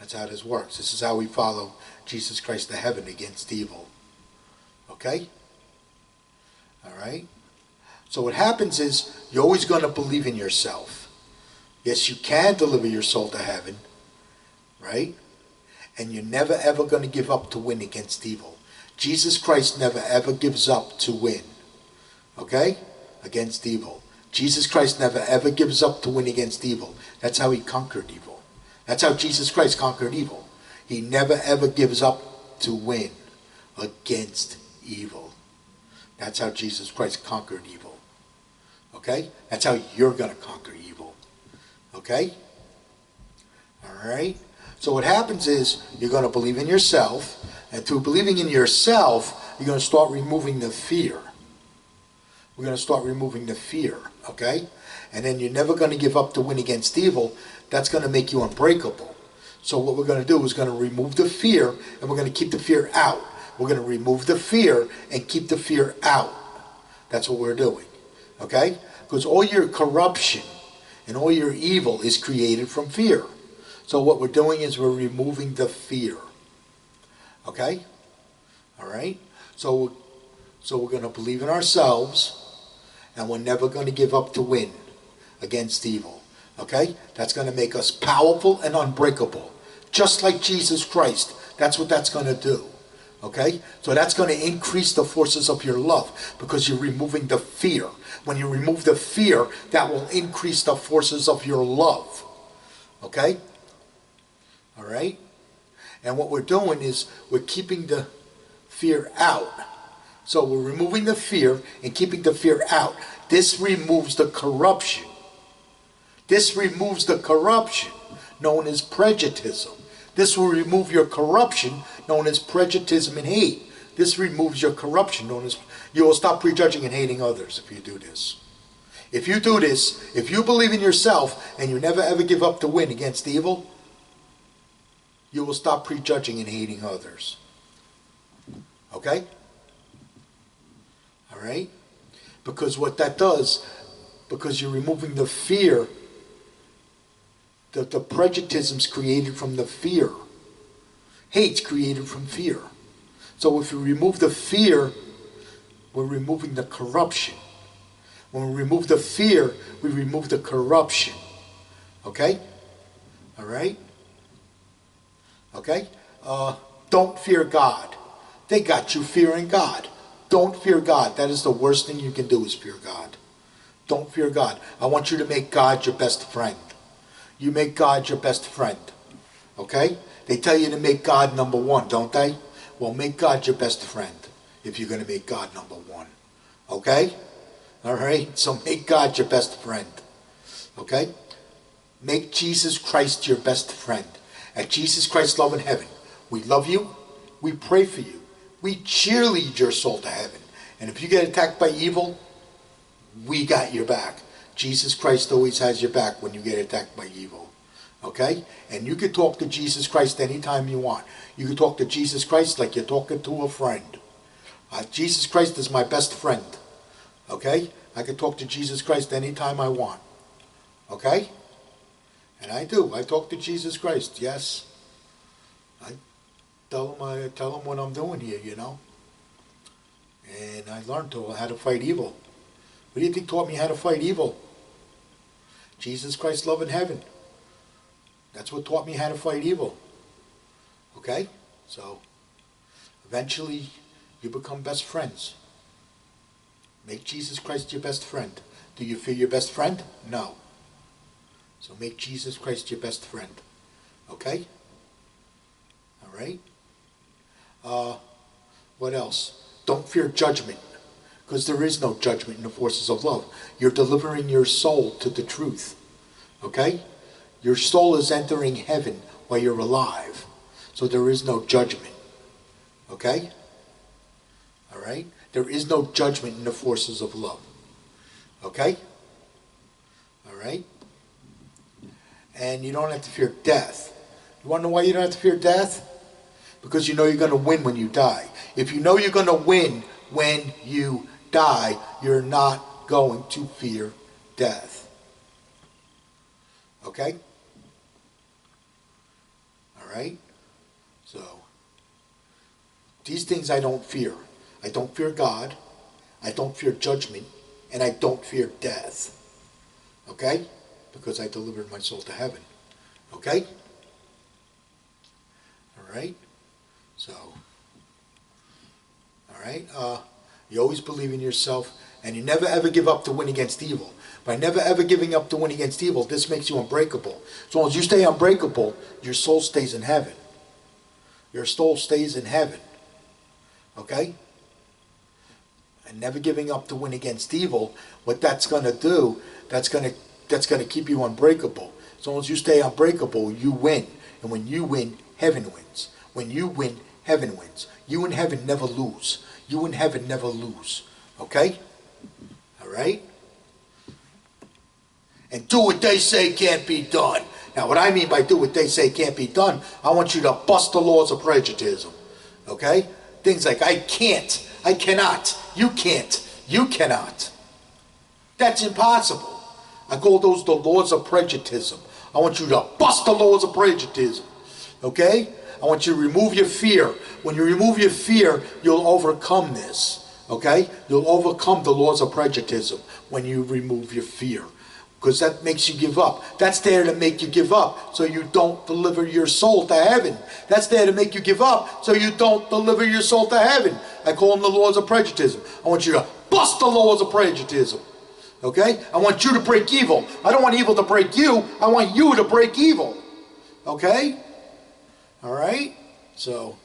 That's how this works. This is how we follow Jesus Christ to heaven against evil. Okay? All right? So what happens is, you're always going to believe in yourself. Yes, you can deliver your soul to heaven. Right? And you're never ever going to give up to win against evil. Jesus Christ never ever gives up to win. Okay? Against evil. Jesus Christ never ever gives up to win against evil. That's how he conquered evil. That's how Jesus Christ conquered evil. He never ever gives up to win against evil. That's how Jesus Christ conquered evil. Okay? That's how you're going to conquer evil. Okay? Alright? So what happens is, you're going to believe in yourself, and through believing in yourself, you're going to start removing the fear. We're going to start removing the fear, okay? And then you're never going to give up to win against evil. That's going to make you unbreakable. So what we're going to do is going to remove the fear, and we're going to keep the fear out. We're going to remove the fear and keep the fear out. That's what we're doing, okay? Because all your corruption and all your evil is created from fear. So what we're doing is we're removing the fear. Okay? All right? So we're going to believe in ourselves, and we're never going to give up to win against evil. Okay? That's going to make us powerful and unbreakable. Just like Jesus Christ. That's what that's going to do. Okay? So that's going to increase the forces of your love, because you're removing the fear. When you remove the fear, that will increase the forces of your love. Okay? All right? And what we're doing is we're keeping the fear out. So we're removing the fear and keeping the fear out. This removes the corruption. This removes the corruption known as prejuditism. This will remove your corruption known as prejuditism and hate. This removes your corruption known as... You will stop prejudging and hating others if you do this. If you do this, if you believe in yourself and you never ever give up to win against evil, you will stop prejudging and hating others. Okay? All right? Because what that does, because you're removing the fear, the prejuditism's created from the fear. Hate's created from fear. So if you remove the fear, we're removing the corruption. When we remove the fear, we remove the corruption. Okay? All right? Okay? Don't fear God. They got you fearing God. Don't fear God. That is the worst thing you can do, is fear God. Don't fear God. I want you to make God your best friend. You make God your best friend. Okay? They tell you to make God number one, don't they? Well, make God your best friend if you're going to make God number one. Okay? All right? So make God your best friend. Okay? Make Jesus Christ your best friend. At Jesus Christ's Love in Heaven, we love you. We pray for you. We cheerlead your soul to heaven. And if you get attacked by evil, we got your back. Jesus Christ always has your back when you get attacked by evil. Okay? And you can talk to Jesus Christ anytime you want. You can talk to Jesus Christ like you're talking to a friend. Jesus Christ is my best friend. Okay? I can talk to Jesus Christ anytime I want. Okay? And I do. I talk to Jesus Christ, yes. I tell him what I'm doing here, you know. And I learned how to fight evil. What do you think taught me how to fight evil? Jesus Christ, love in heaven. That's what taught me how to fight evil. Okay? So, eventually, you become best friends. Make Jesus Christ your best friend. Do you fear your best friend? No. So make Jesus Christ your best friend. Okay? All right? What else? Don't fear judgment. Because there is no judgment in the forces of love. You're delivering your soul to the truth. Okay? Your soul is entering heaven while you're alive. So there is no judgment. Okay? All right? There is no judgment in the forces of love. Okay? All right? And you don't have to fear death. You want to know why you don't have to fear death? Because you know you're going to win when you die. If you know you're going to win when you die, you're not going to fear death. Okay? All right? So, these things I don't fear. I don't fear God. I don't fear judgment. And I don't fear death. Okay? Because I delivered my soul to heaven. Okay? All right? So, all right? You always believe in yourself, and you never ever give up to win against evil. By never ever giving up to win against evil, this makes you unbreakable. So as you stay unbreakable, your soul stays in heaven. Your soul stays in heaven. Okay? And never giving up to win against evil, what that's going to do, that's going to keep you unbreakable. As long as you stay unbreakable, you win. And when you win, heaven wins. When you win, heaven wins. You in heaven never lose. You in heaven never lose. Okay? All right? And do what they say can't be done. Now, what I mean by do what they say can't be done, I want you to bust the laws of prejuditism. Okay? Things like, I can't, I cannot, you can't, you cannot. That's impossible. I call those the laws of prejuditism. I want you to bust the laws of prejuditism. Okay? I want you to remove your fear. When you remove your fear, you'll overcome this. Okay? You'll overcome the laws of prejuditism when you remove your fear. Because that makes you give up. That's there to make you give up so you don't deliver your soul to heaven. That's there to make you give up so you don't deliver your soul to heaven. I call them the laws of prejuditism. I want you to bust the laws of prejuditism. Okay? I want you to break evil. I don't want evil to break you. I want you to break evil. Okay? All right? So,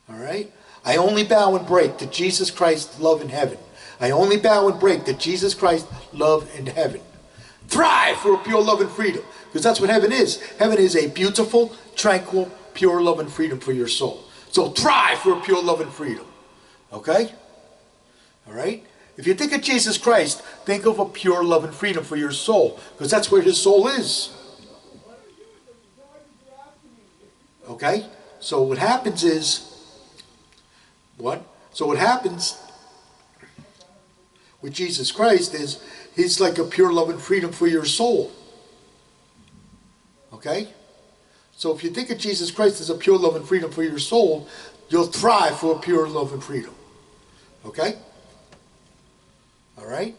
all right? I only bow and break to Jesus Christ, love in heaven. I only bow and break to Jesus Christ, love in heaven. Thrive for a pure love and freedom. Because that's what heaven is. Heaven is a beautiful, tranquil, pure love and freedom for your soul. So thrive for a pure love and freedom. Okay? All right? If you think of Jesus Christ, think of a pure love and freedom for your soul. Because that's where his soul is. Okay? So what happens is, what? So what happens with Jesus Christ is, he's like a pure love and freedom for your soul. Okay? So if you think of Jesus Christ as a pure love and freedom for your soul, you'll thrive for a pure love and freedom. Okay? All right?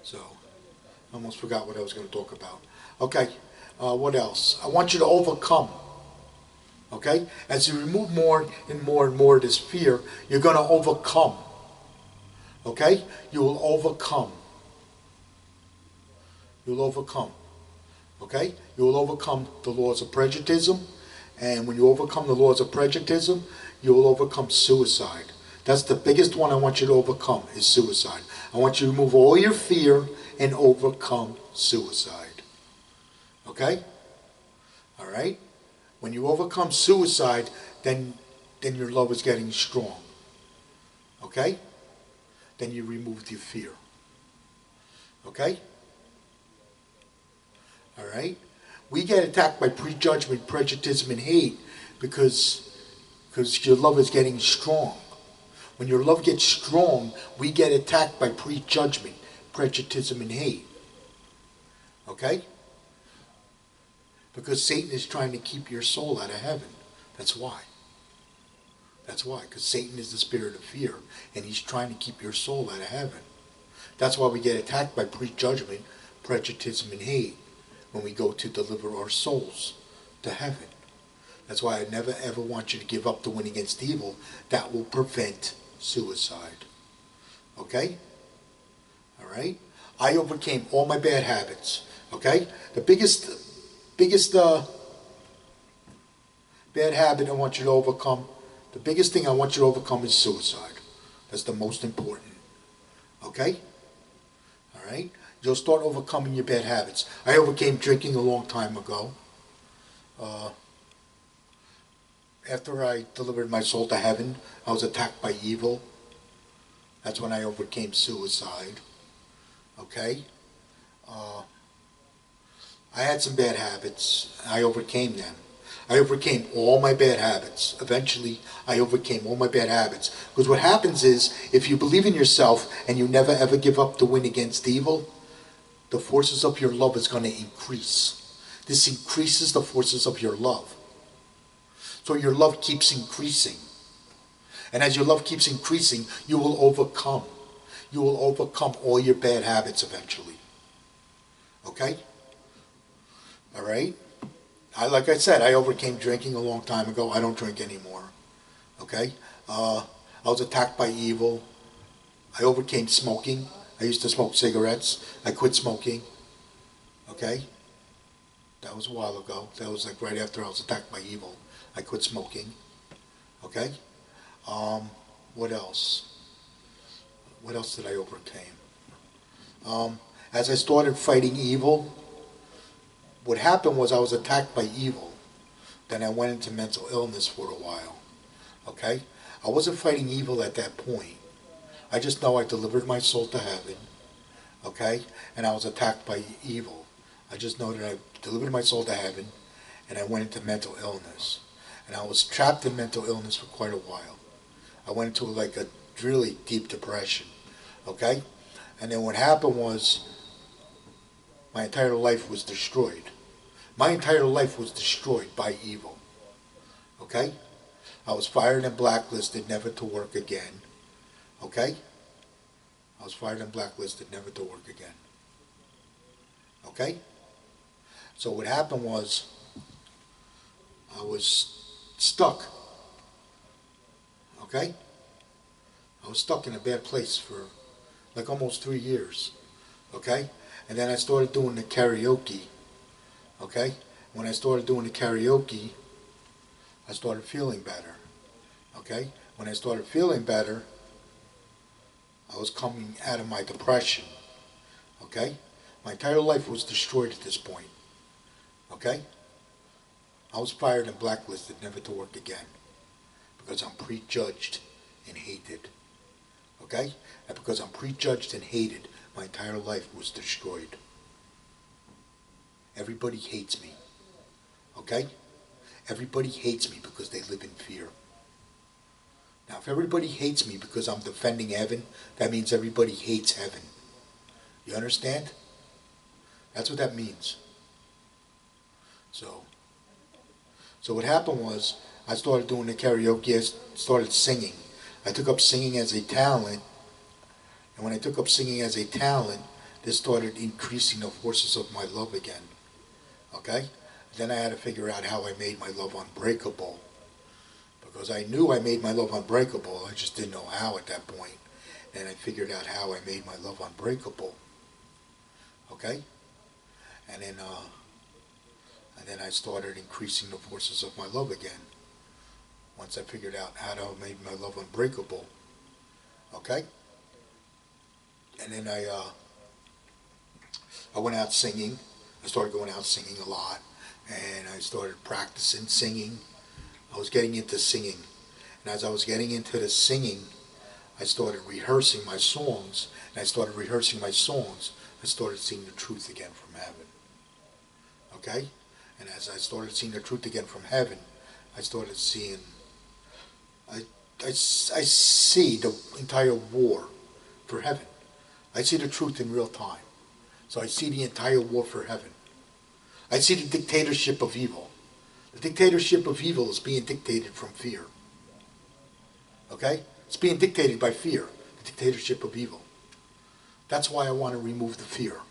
So, I almost forgot what I was going to talk about. Okay, what else? I want you to overcome. Okay? As you remove more and more and more of this fear, you're going to overcome. Okay? You will overcome. You'll overcome. Okay? You will overcome the laws of prejuditism. And when you overcome the laws of prejuditism, you will overcome suicide. That's the biggest one I want you to overcome, is suicide. I want you to remove all your fear and overcome suicide. Okay? All right? When you overcome suicide, then your love is getting strong. Okay? Then you remove your fear. Okay? All right? We get attacked by prejudgment, prejudice, and hate because your love is getting strong. When your love gets strong, we get attacked by prejudgment, prejudice, and hate. Okay? Because Satan is trying to keep your soul out of heaven. That's why. That's why. Because Satan is the spirit of fear, and he's trying to keep your soul out of heaven. That's why we get attacked by prejudgment, prejudice, and hate when we go to deliver our souls to heaven. That's why I never ever want you to give up the win against evil. That will prevent suicide. Okay? Alright? I overcame all my bad habits. Okay? The biggest bad habit I want you to overcome, the biggest thing I want you to overcome is suicide. That's the most important. Okay? Alright? You'll start overcoming your bad habits. I overcame drinking a long time ago. After I delivered my soul to heaven, I was attacked by evil. That's when I overcame suicide. Okay? I had some bad habits. I overcame them. I overcame all my bad habits. Eventually, I overcame all my bad habits. Because what happens is, if you believe in yourself and you never ever give up the win against evil, the forces of your love is going to increase. This increases the forces of your love. So your love keeps increasing. And as your love keeps increasing, you will overcome. You will overcome all your bad habits eventually. Okay? Alright? Like I said, I overcame drinking a long time ago. I don't drink anymore. Okay? I was attacked by evil. I overcame smoking. I used to smoke cigarettes. I quit smoking. Okay? That was a while ago. That was like right after I was attacked by evil. I quit smoking. Okay? What else? What else did I overcome? As I started fighting evil, what happened was I was attacked by evil. Then I went into mental illness for a while. Okay? I wasn't fighting evil at that point. I just know I delivered my soul to heaven. Okay? And I was attacked by evil. I just know that I delivered my soul to heaven and I went into mental illness. And I was trapped in mental illness for quite a while. I went into like a really deep depression. Okay? And then what happened was my entire life was destroyed. My entire life was destroyed by evil. Okay? I was fired and blacklisted, never to work again. Okay? I was fired and blacklisted, never to work again. Okay? So what happened was I was stuck. Okay? I was stuck in a bad place for like almost 3 years. Okay? And then I started doing the karaoke. Okay? When I started doing the karaoke, I started feeling better. Okay? When I started feeling better, I was coming out of my depression. Okay? My entire life was destroyed at this point. Okay? I was fired and blacklisted, never to work again. Because I'm prejudged and hated. Okay? And because I'm prejudged and hated, my entire life was destroyed. Everybody hates me. Okay? Everybody hates me because they live in fear. Now, if everybody hates me because I'm defending heaven, that means everybody hates heaven. You understand? That's what that means. So what happened was, I started doing the karaoke, I started singing. I took up singing as a talent, and when I took up singing as a talent, this started increasing the forces of my love again. Okay? Then I had to figure out how I made my love unbreakable. Because I knew I made my love unbreakable, I just didn't know how at that point. And I figured out how I made my love unbreakable. Okay? And then I started increasing the forces of my love again. Once I figured out how to make my love unbreakable. Okay? And then I went out singing. I started going out singing a lot. And I started practicing singing. I was getting into singing. And as I was getting into the singing, I started rehearsing my songs. And I started rehearsing my songs. I started seeing the truth again from heaven. Okay? And as I started seeing the truth again from heaven, I started seeing, I see the entire war for heaven. I see the truth in real time. So I see the entire war for heaven. I see the dictatorship of evil. The dictatorship of evil is being dictated from fear. Okay? It's being dictated by fear. The dictatorship of evil. That's why I want to remove the fear.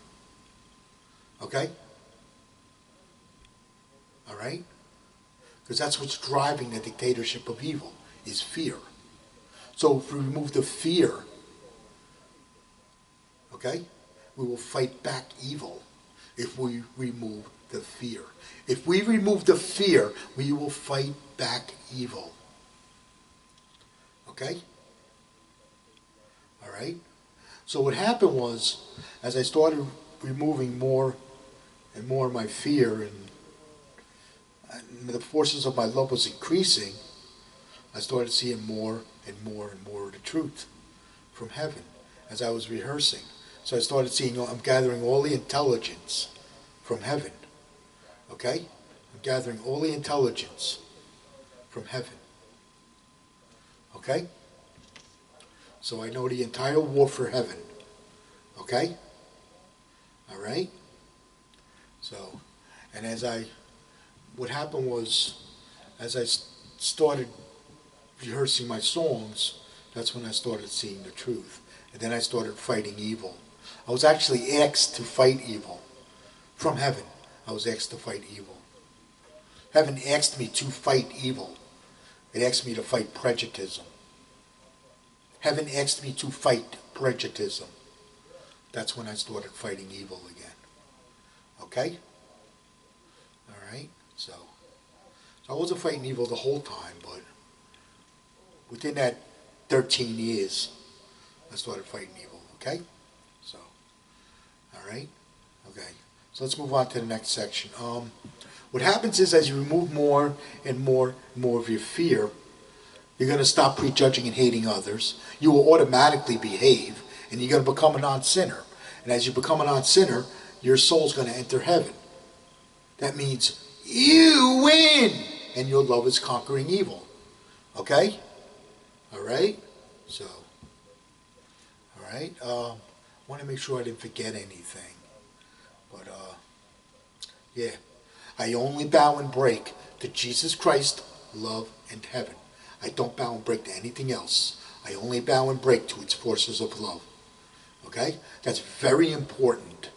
Okay? All right? Because that's what's driving the dictatorship of evil, is fear. So if we remove the fear, okay, we will fight back evil if we remove the fear. If we remove the fear, we will fight back evil. Okay? All right? So what happened was, as I started removing more and more of my fear, and the forces of my love was increasing, I started seeing more and more and more of the truth from heaven as I was rehearsing. So I started seeing, I'm gathering all the intelligence from heaven. Okay? I'm gathering all the intelligence from heaven. Okay? So I know the entire war for heaven. Okay? All right? So, and what happened was, as I started rehearsing my songs, that's when I started seeing the truth. And then I started fighting evil. I was actually asked to fight evil. From heaven, I was asked to fight evil. Heaven asked me to fight evil. It asked me to fight prejuditism. Heaven asked me to fight prejuditism. That's when I started fighting evil again. Okay? All right? So I wasn't fighting evil the whole time, but within that 13 years, I started fighting evil. Okay? So, all right? Okay. So let's move on to the next section. What happens is, as you remove more and more and more of your fear, you're going to stop prejudging and hating others. You will automatically behave, and you're going to become a non-sinner. And as you become a non-sinner, your soul's going to enter heaven. That means you win, and your love is conquering evil. Okay? All right? So, all right. I want to make sure I didn't forget anything. But, yeah. I only bow and break to Jesus Christ, love, and heaven. I don't bow and break to anything else. I only bow and break to its forces of love. Okay? That's very important.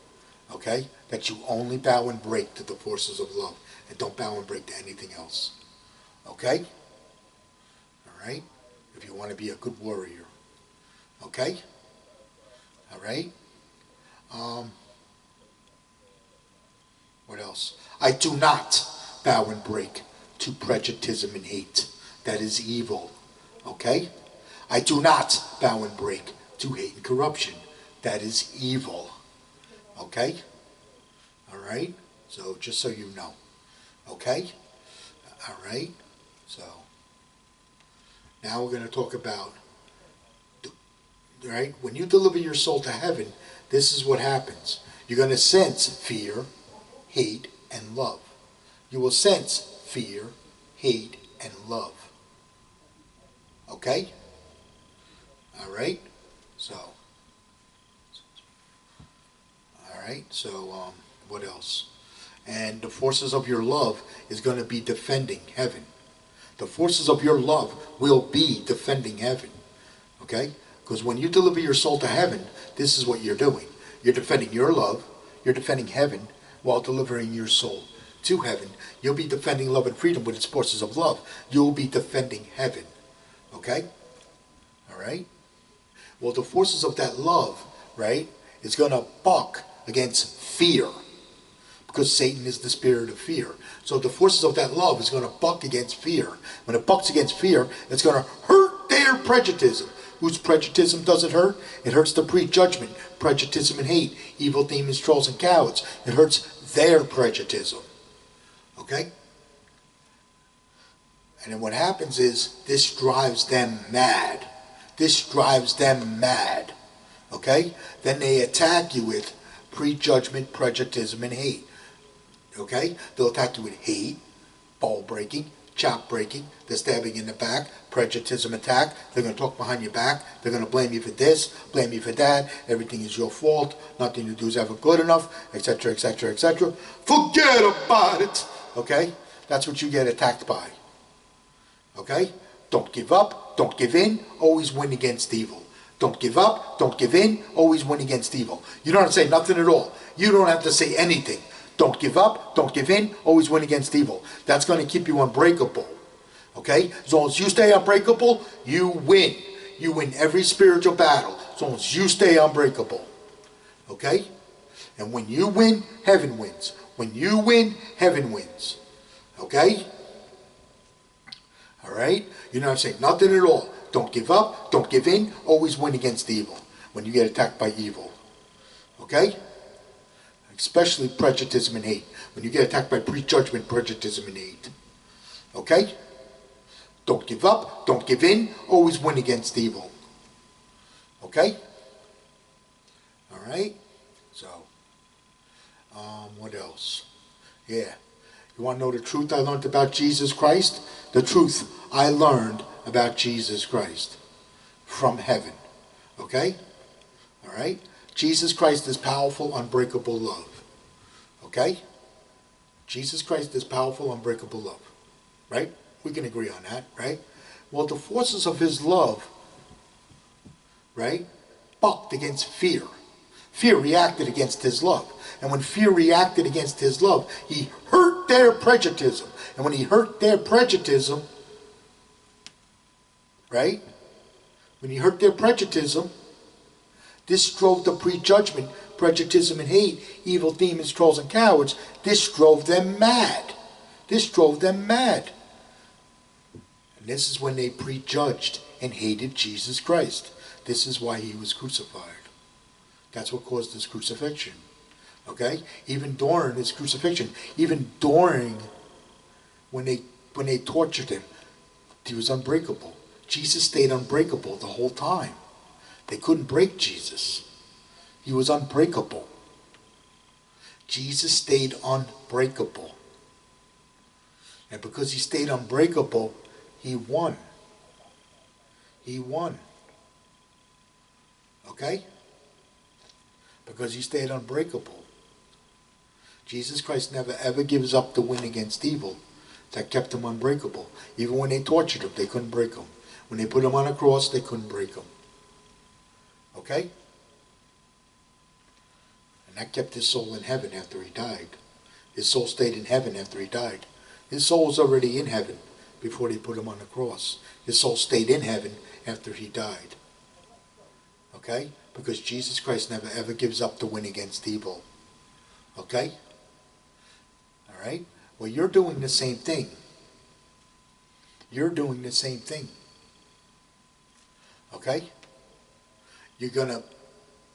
Okay? That you only bow and break to the forces of love. And don't bow and break to anything else. Okay? All right? If you want to be a good warrior. Okay? All right? What else? I do not bow and break to prejuditism and hate. That is evil. Okay? I do not bow and break to hate and corruption. That is evil. Okay? All right? So, just so you know. Okay? All right? So, now we're going to talk about, right? When you deliver your soul to heaven, this is what happens. You're going to sense fear, hate, and love. You will sense fear, hate, and love. Okay? All right? So, all right? So, what else? And the forces of your love is going to be defending heaven. The forces of your love will be defending heaven. Okay? Because when you deliver your soul to heaven, this is what you're doing. You're defending your love. You're defending heaven while delivering your soul to heaven. You'll be defending love and freedom with its forces of love. You'll be defending heaven. Okay? All right? Well, the forces of that love, right, is going to buck against fear. Because Satan is the spirit of fear. So the forces of that love is going to buck against fear. When it bucks against fear, it's going to hurt their prejuditism. Whose prejuditism does it hurt? It hurts the prejudgment, prejuditism and hate, evil demons, trolls, and cowards. It hurts their prejuditism. Okay? And then what happens is, this drives them mad. This drives them mad. Okay? Then they attack you with prejudgment, prejuditism, and hate. Okay? They'll attack you with hate, ball breaking, chop breaking, the stabbing in the back, prejuditism attack. They're going to talk behind your back. They're going to blame you for this, blame you for that. Everything is your fault. Nothing you do is ever good enough, etc., etc., etc. Forget about it. Okay? That's what you get attacked by. Okay? Don't give up. Don't give in. Always win against evil. Don't give up, don't give in, always win against evil. You don't have to say nothing at all. You don't have to say anything. Don't give up, don't give in, always win against evil. That's going to keep you unbreakable. Okay? As long as you stay unbreakable, you win. You win every spiritual battle. As long as you stay unbreakable. Okay? And when you win, heaven wins. When you win, heaven wins. Okay? Alright? You don't have to say nothing at all. Don't give up, don't give in, always win against evil when you get attacked by evil. Okay? Especially prejudice and hate. When you get attacked by prejudgment, prejudice and hate. Okay? Don't give up, don't give in, always win against evil. Okay? Alright? So, what else? Yeah. You want to know the truth I learned about Jesus Christ? The truth I learned about Jesus Christ from heaven. Okay? Alright? Jesus Christ is powerful, unbreakable love. Okay? Jesus Christ is powerful, unbreakable love. Right? We can agree on that, right? Well, the forces of his love, right, bucked against fear. Fear reacted against his love. And when fear reacted against his love, he hurt their prejudice. And when he hurt their prejudice, right? When he hurt their prejudice, this drove the prejudgment, prejudice and hate, evil demons, trolls, and cowards. This drove them mad. This drove them mad. And this is when they prejudged and hated Jesus Christ. This is why he was crucified. That's what caused his crucifixion. Okay? Even during his crucifixion, even during when they tortured him, he was unbreakable. Jesus stayed unbreakable the whole time. They couldn't break Jesus. He was unbreakable. Jesus stayed unbreakable. And because he stayed unbreakable, he won. He won. Okay? Because he stayed unbreakable. Jesus Christ never ever gives up the win against evil. That kept him unbreakable. Even when they tortured him, they couldn't break him. When they put him on a cross, they couldn't break him. Okay? And that kept his soul in heaven after he died. His soul stayed in heaven after he died. His soul was already in heaven before they put him on the cross. His soul stayed in heaven after he died. Okay? Because Jesus Christ never ever gives up the win against evil. Okay? Alright? Well, you're doing the same thing. You're doing the same thing. Okay? You're going to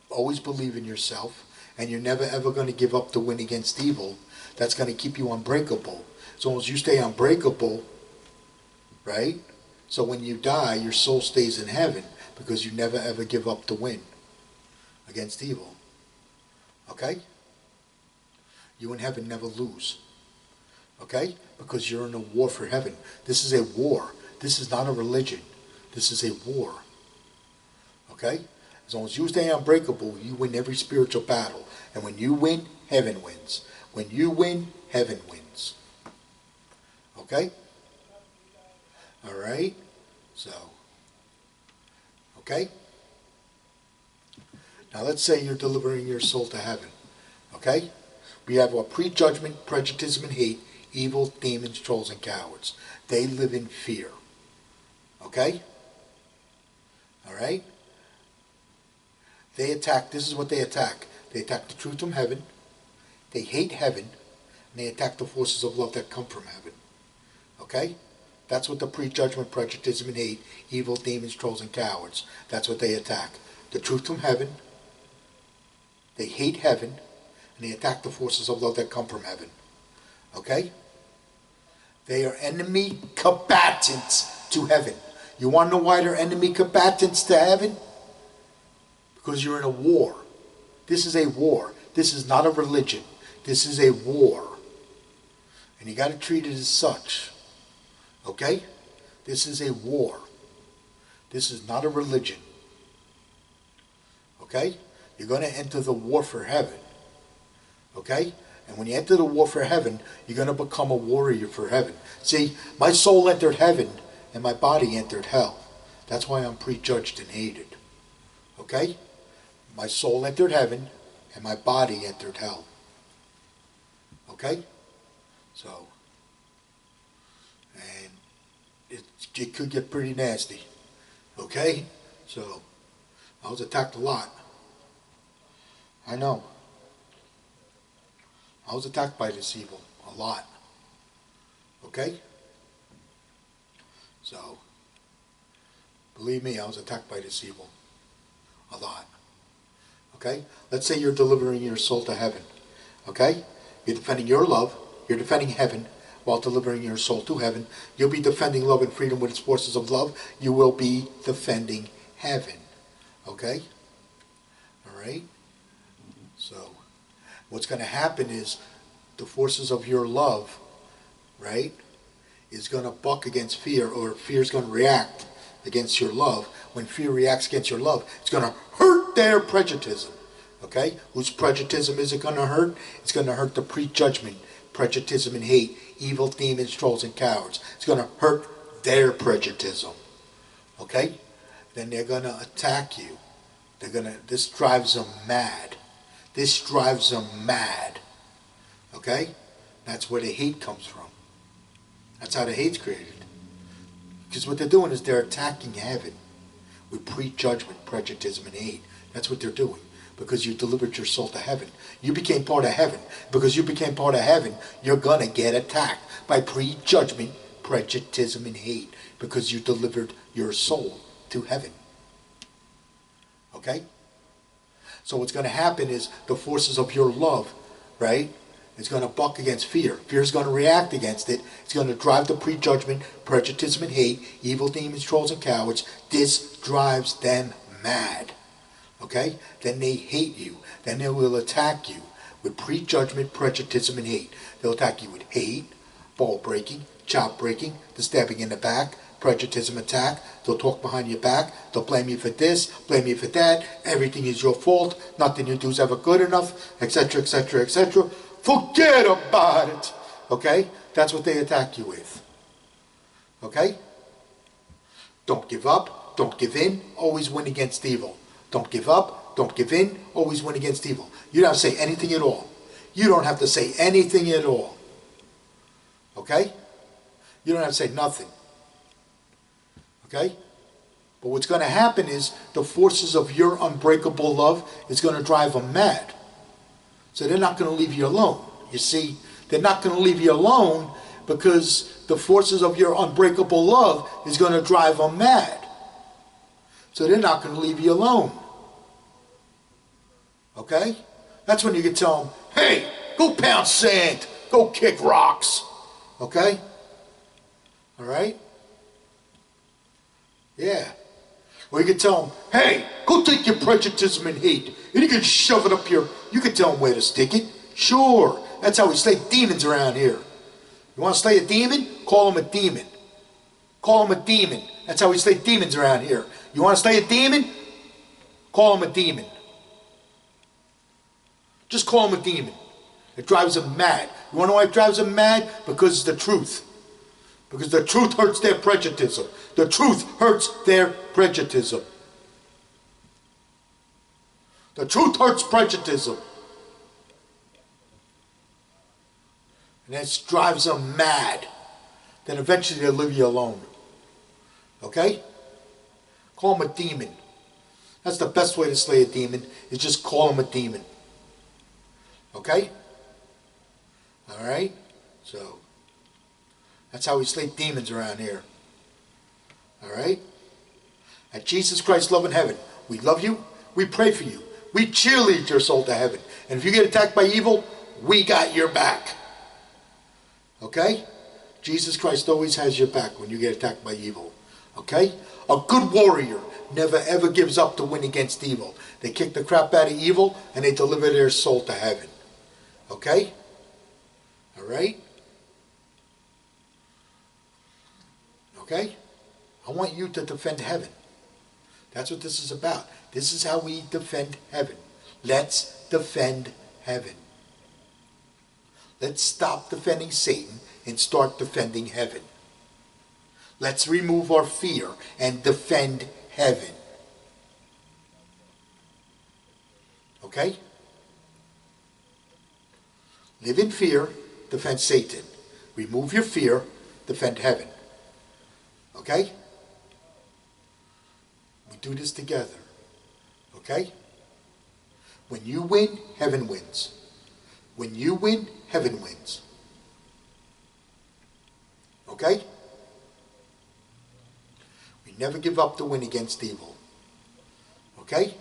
always believe in yourself, and you're never ever going to give up the win against evil. That's going to keep you unbreakable. As long as you stay unbreakable, right? So when you die, your soul stays in heaven because you never ever give up the win against evil. Okay? You in heaven never lose. Okay? Because you're in a war for heaven. This is a war. This is not a religion. This is a war. Okay? As long as you stay unbreakable, you win every spiritual battle. And when you win, heaven wins. When you win, heaven wins. Okay? Alright? So, okay? Now let's say you're delivering your soul to heaven. Okay? We have our prejudgment, prejudice, and hate, evil, demons, trolls, and cowards. They live in fear. Okay? Alright? They attack, this is what they attack. They attack the truth from heaven. They hate heaven. And they attack the forces of love that come from heaven. Okay? That's what the prejudgment, prejudice, and hate, evil, demons, trolls, and cowards. That's what they attack. The truth from heaven. They hate heaven. And they attack the forces of love that come from heaven. Okay? They are enemy combatants to heaven. You want to know why they're enemy combatants to heaven? Because you're in a war. This is a war. This is not a religion. This is a war. And you got to treat it as such. Okay? This is a war. This is not a religion. Okay? You're going to enter the war for heaven. Okay? And when you enter the war for heaven, you're going to become a warrior for heaven. See, my soul entered heaven and my body entered hell. That's why I'm prejudged and hated. Okay? My soul entered heaven, and my body entered hell. Okay? So, and it could get pretty nasty. Okay? So, I was attacked a lot. I know. I was attacked by this evil a lot. Okay? So, believe me, I was attacked by this evil a lot. Okay? Let's say you're delivering your soul to heaven. Okay? You're defending your love. You're defending heaven while delivering your soul to heaven. You'll be defending love and freedom with its forces of love. You will be defending heaven. Okay? All right? So, what's going to happen is the forces of your love, right, is going to buck against fear, or fear is going to react against your love. When fear reacts against your love, it's going to hurt their prejudicism. Okay? Whose prejudicism is it going to hurt? It's going to hurt the prejudgment, prejudicism and hate, evil demons, trolls, and cowards. It's going to hurt their prejudicism. Okay? Then they're going to attack you. This drives them mad. This drives them mad. Okay? That's where the hate comes from. That's how the hate's created. Because what they're doing is they're attacking heaven with prejudgment, prejudice, and hate. That's what they're doing. Because you delivered your soul to heaven. You became part of heaven. Because you became part of heaven, you're going to get attacked by prejudgment, prejudice, and hate. Because you delivered your soul to heaven. Okay? So what's going to happen is the forces of your love, right, is going to buck against fear. Fear is going to react against it. It's going to drive the prejudgment, prejudice, and hate, evil demons, trolls, and cowards. This drives them mad. Okay? Then they hate you. Then they will attack you with prejudgment, prejudice, and hate. They'll attack you with hate, ball breaking, chop breaking, the stabbing in the back, prejudice attack. They'll talk behind your back. They'll blame you for this, blame you for that. Everything is your fault. Nothing you do is ever good enough, etc., etc., etc. Forget about it. Okay? That's what they attack you with. Okay? Don't give up. Don't give in. Always win against evil. Don't give up. Don't give in. Always win against evil. You don't have to say anything at all. You don't have to say anything at all. Okay? You don't have to say nothing. Okay? But what's going to happen is the forces of your unbreakable love is going to drive them mad. So they're not going to leave you alone. You see, they're not going to leave you alone because the forces of your unbreakable love is going to drive them mad. So they're not going to leave you alone. Okay? That's when you can tell them, hey, go pound sand, go kick rocks. Okay? All right? Yeah. Or you can tell them, hey, go take your prejudice and hate, and you can shove it up your, you can tell them where to stick it. Sure. That's how we slay demons around here. You want to slay a demon? Call him a demon. Call him a demon. That's how we slay demons around here. You want to slay a demon? Call him a demon. Just call him a demon. It drives them mad. You want to know why it drives them mad? Because it's the truth. Because the truth hurts their prejudice. The truth hurts their prejudice. The truth hurts prejudice. And that drives them mad. Then eventually they'll leave you alone. Okay? Call him a demon. That's the best way to slay a demon, is just call him a demon. Okay? Alright? So, that's how we slay demons around here. Alright? At Jesus Christ's love in heaven, we love you, we pray for you, we cheerlead your soul to heaven. And if you get attacked by evil, we got your back. Okay? Jesus Christ always has your back when you get attacked by evil. Okay? A good warrior never ever gives up to win against evil. They kick the crap out of evil and they deliver their soul to heaven. Okay? Alright? Okay? I want you to defend heaven. That's what this is about. This is how we defend heaven. Let's defend heaven. Let's stop defending Satan and start defending heaven. Let's remove our fear and defend heaven. Okay? Live in fear, defend Satan. Remove your fear, defend heaven. Okay? We do this together. Okay? When you win, heaven wins. When you win, heaven wins. Okay? We never give up the win against evil. Okay?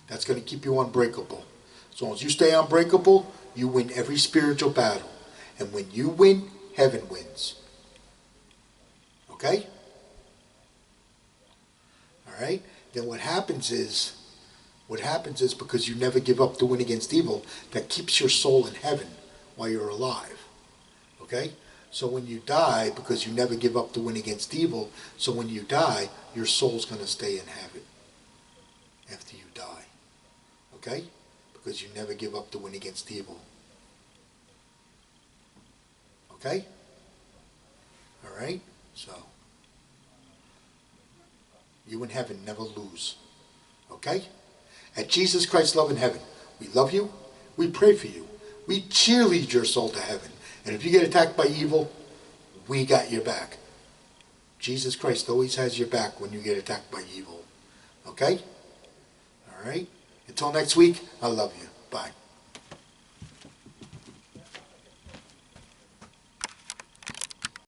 That's going to keep you unbreakable. As long as you stay unbreakable, you win every spiritual battle. And when you win, heaven wins. Okay? Alright? Then what happens is because you never give up the win against evil, that keeps your soul in heaven while you're alive. Okay? So when you die, because you never give up the win against evil, so when you die, your soul's going to stay in heaven after you die. Okay? Because you never give up the win against evil. Okay? Alright? So, you in heaven never lose. Okay? At Jesus Christ's love in heaven, we love you, we pray for you, we cheerlead your soul to heaven. And if you get attacked by evil, we got your back. Jesus Christ always has your back when you get attacked by evil. Okay? Alright? Until next week, I love you. Bye.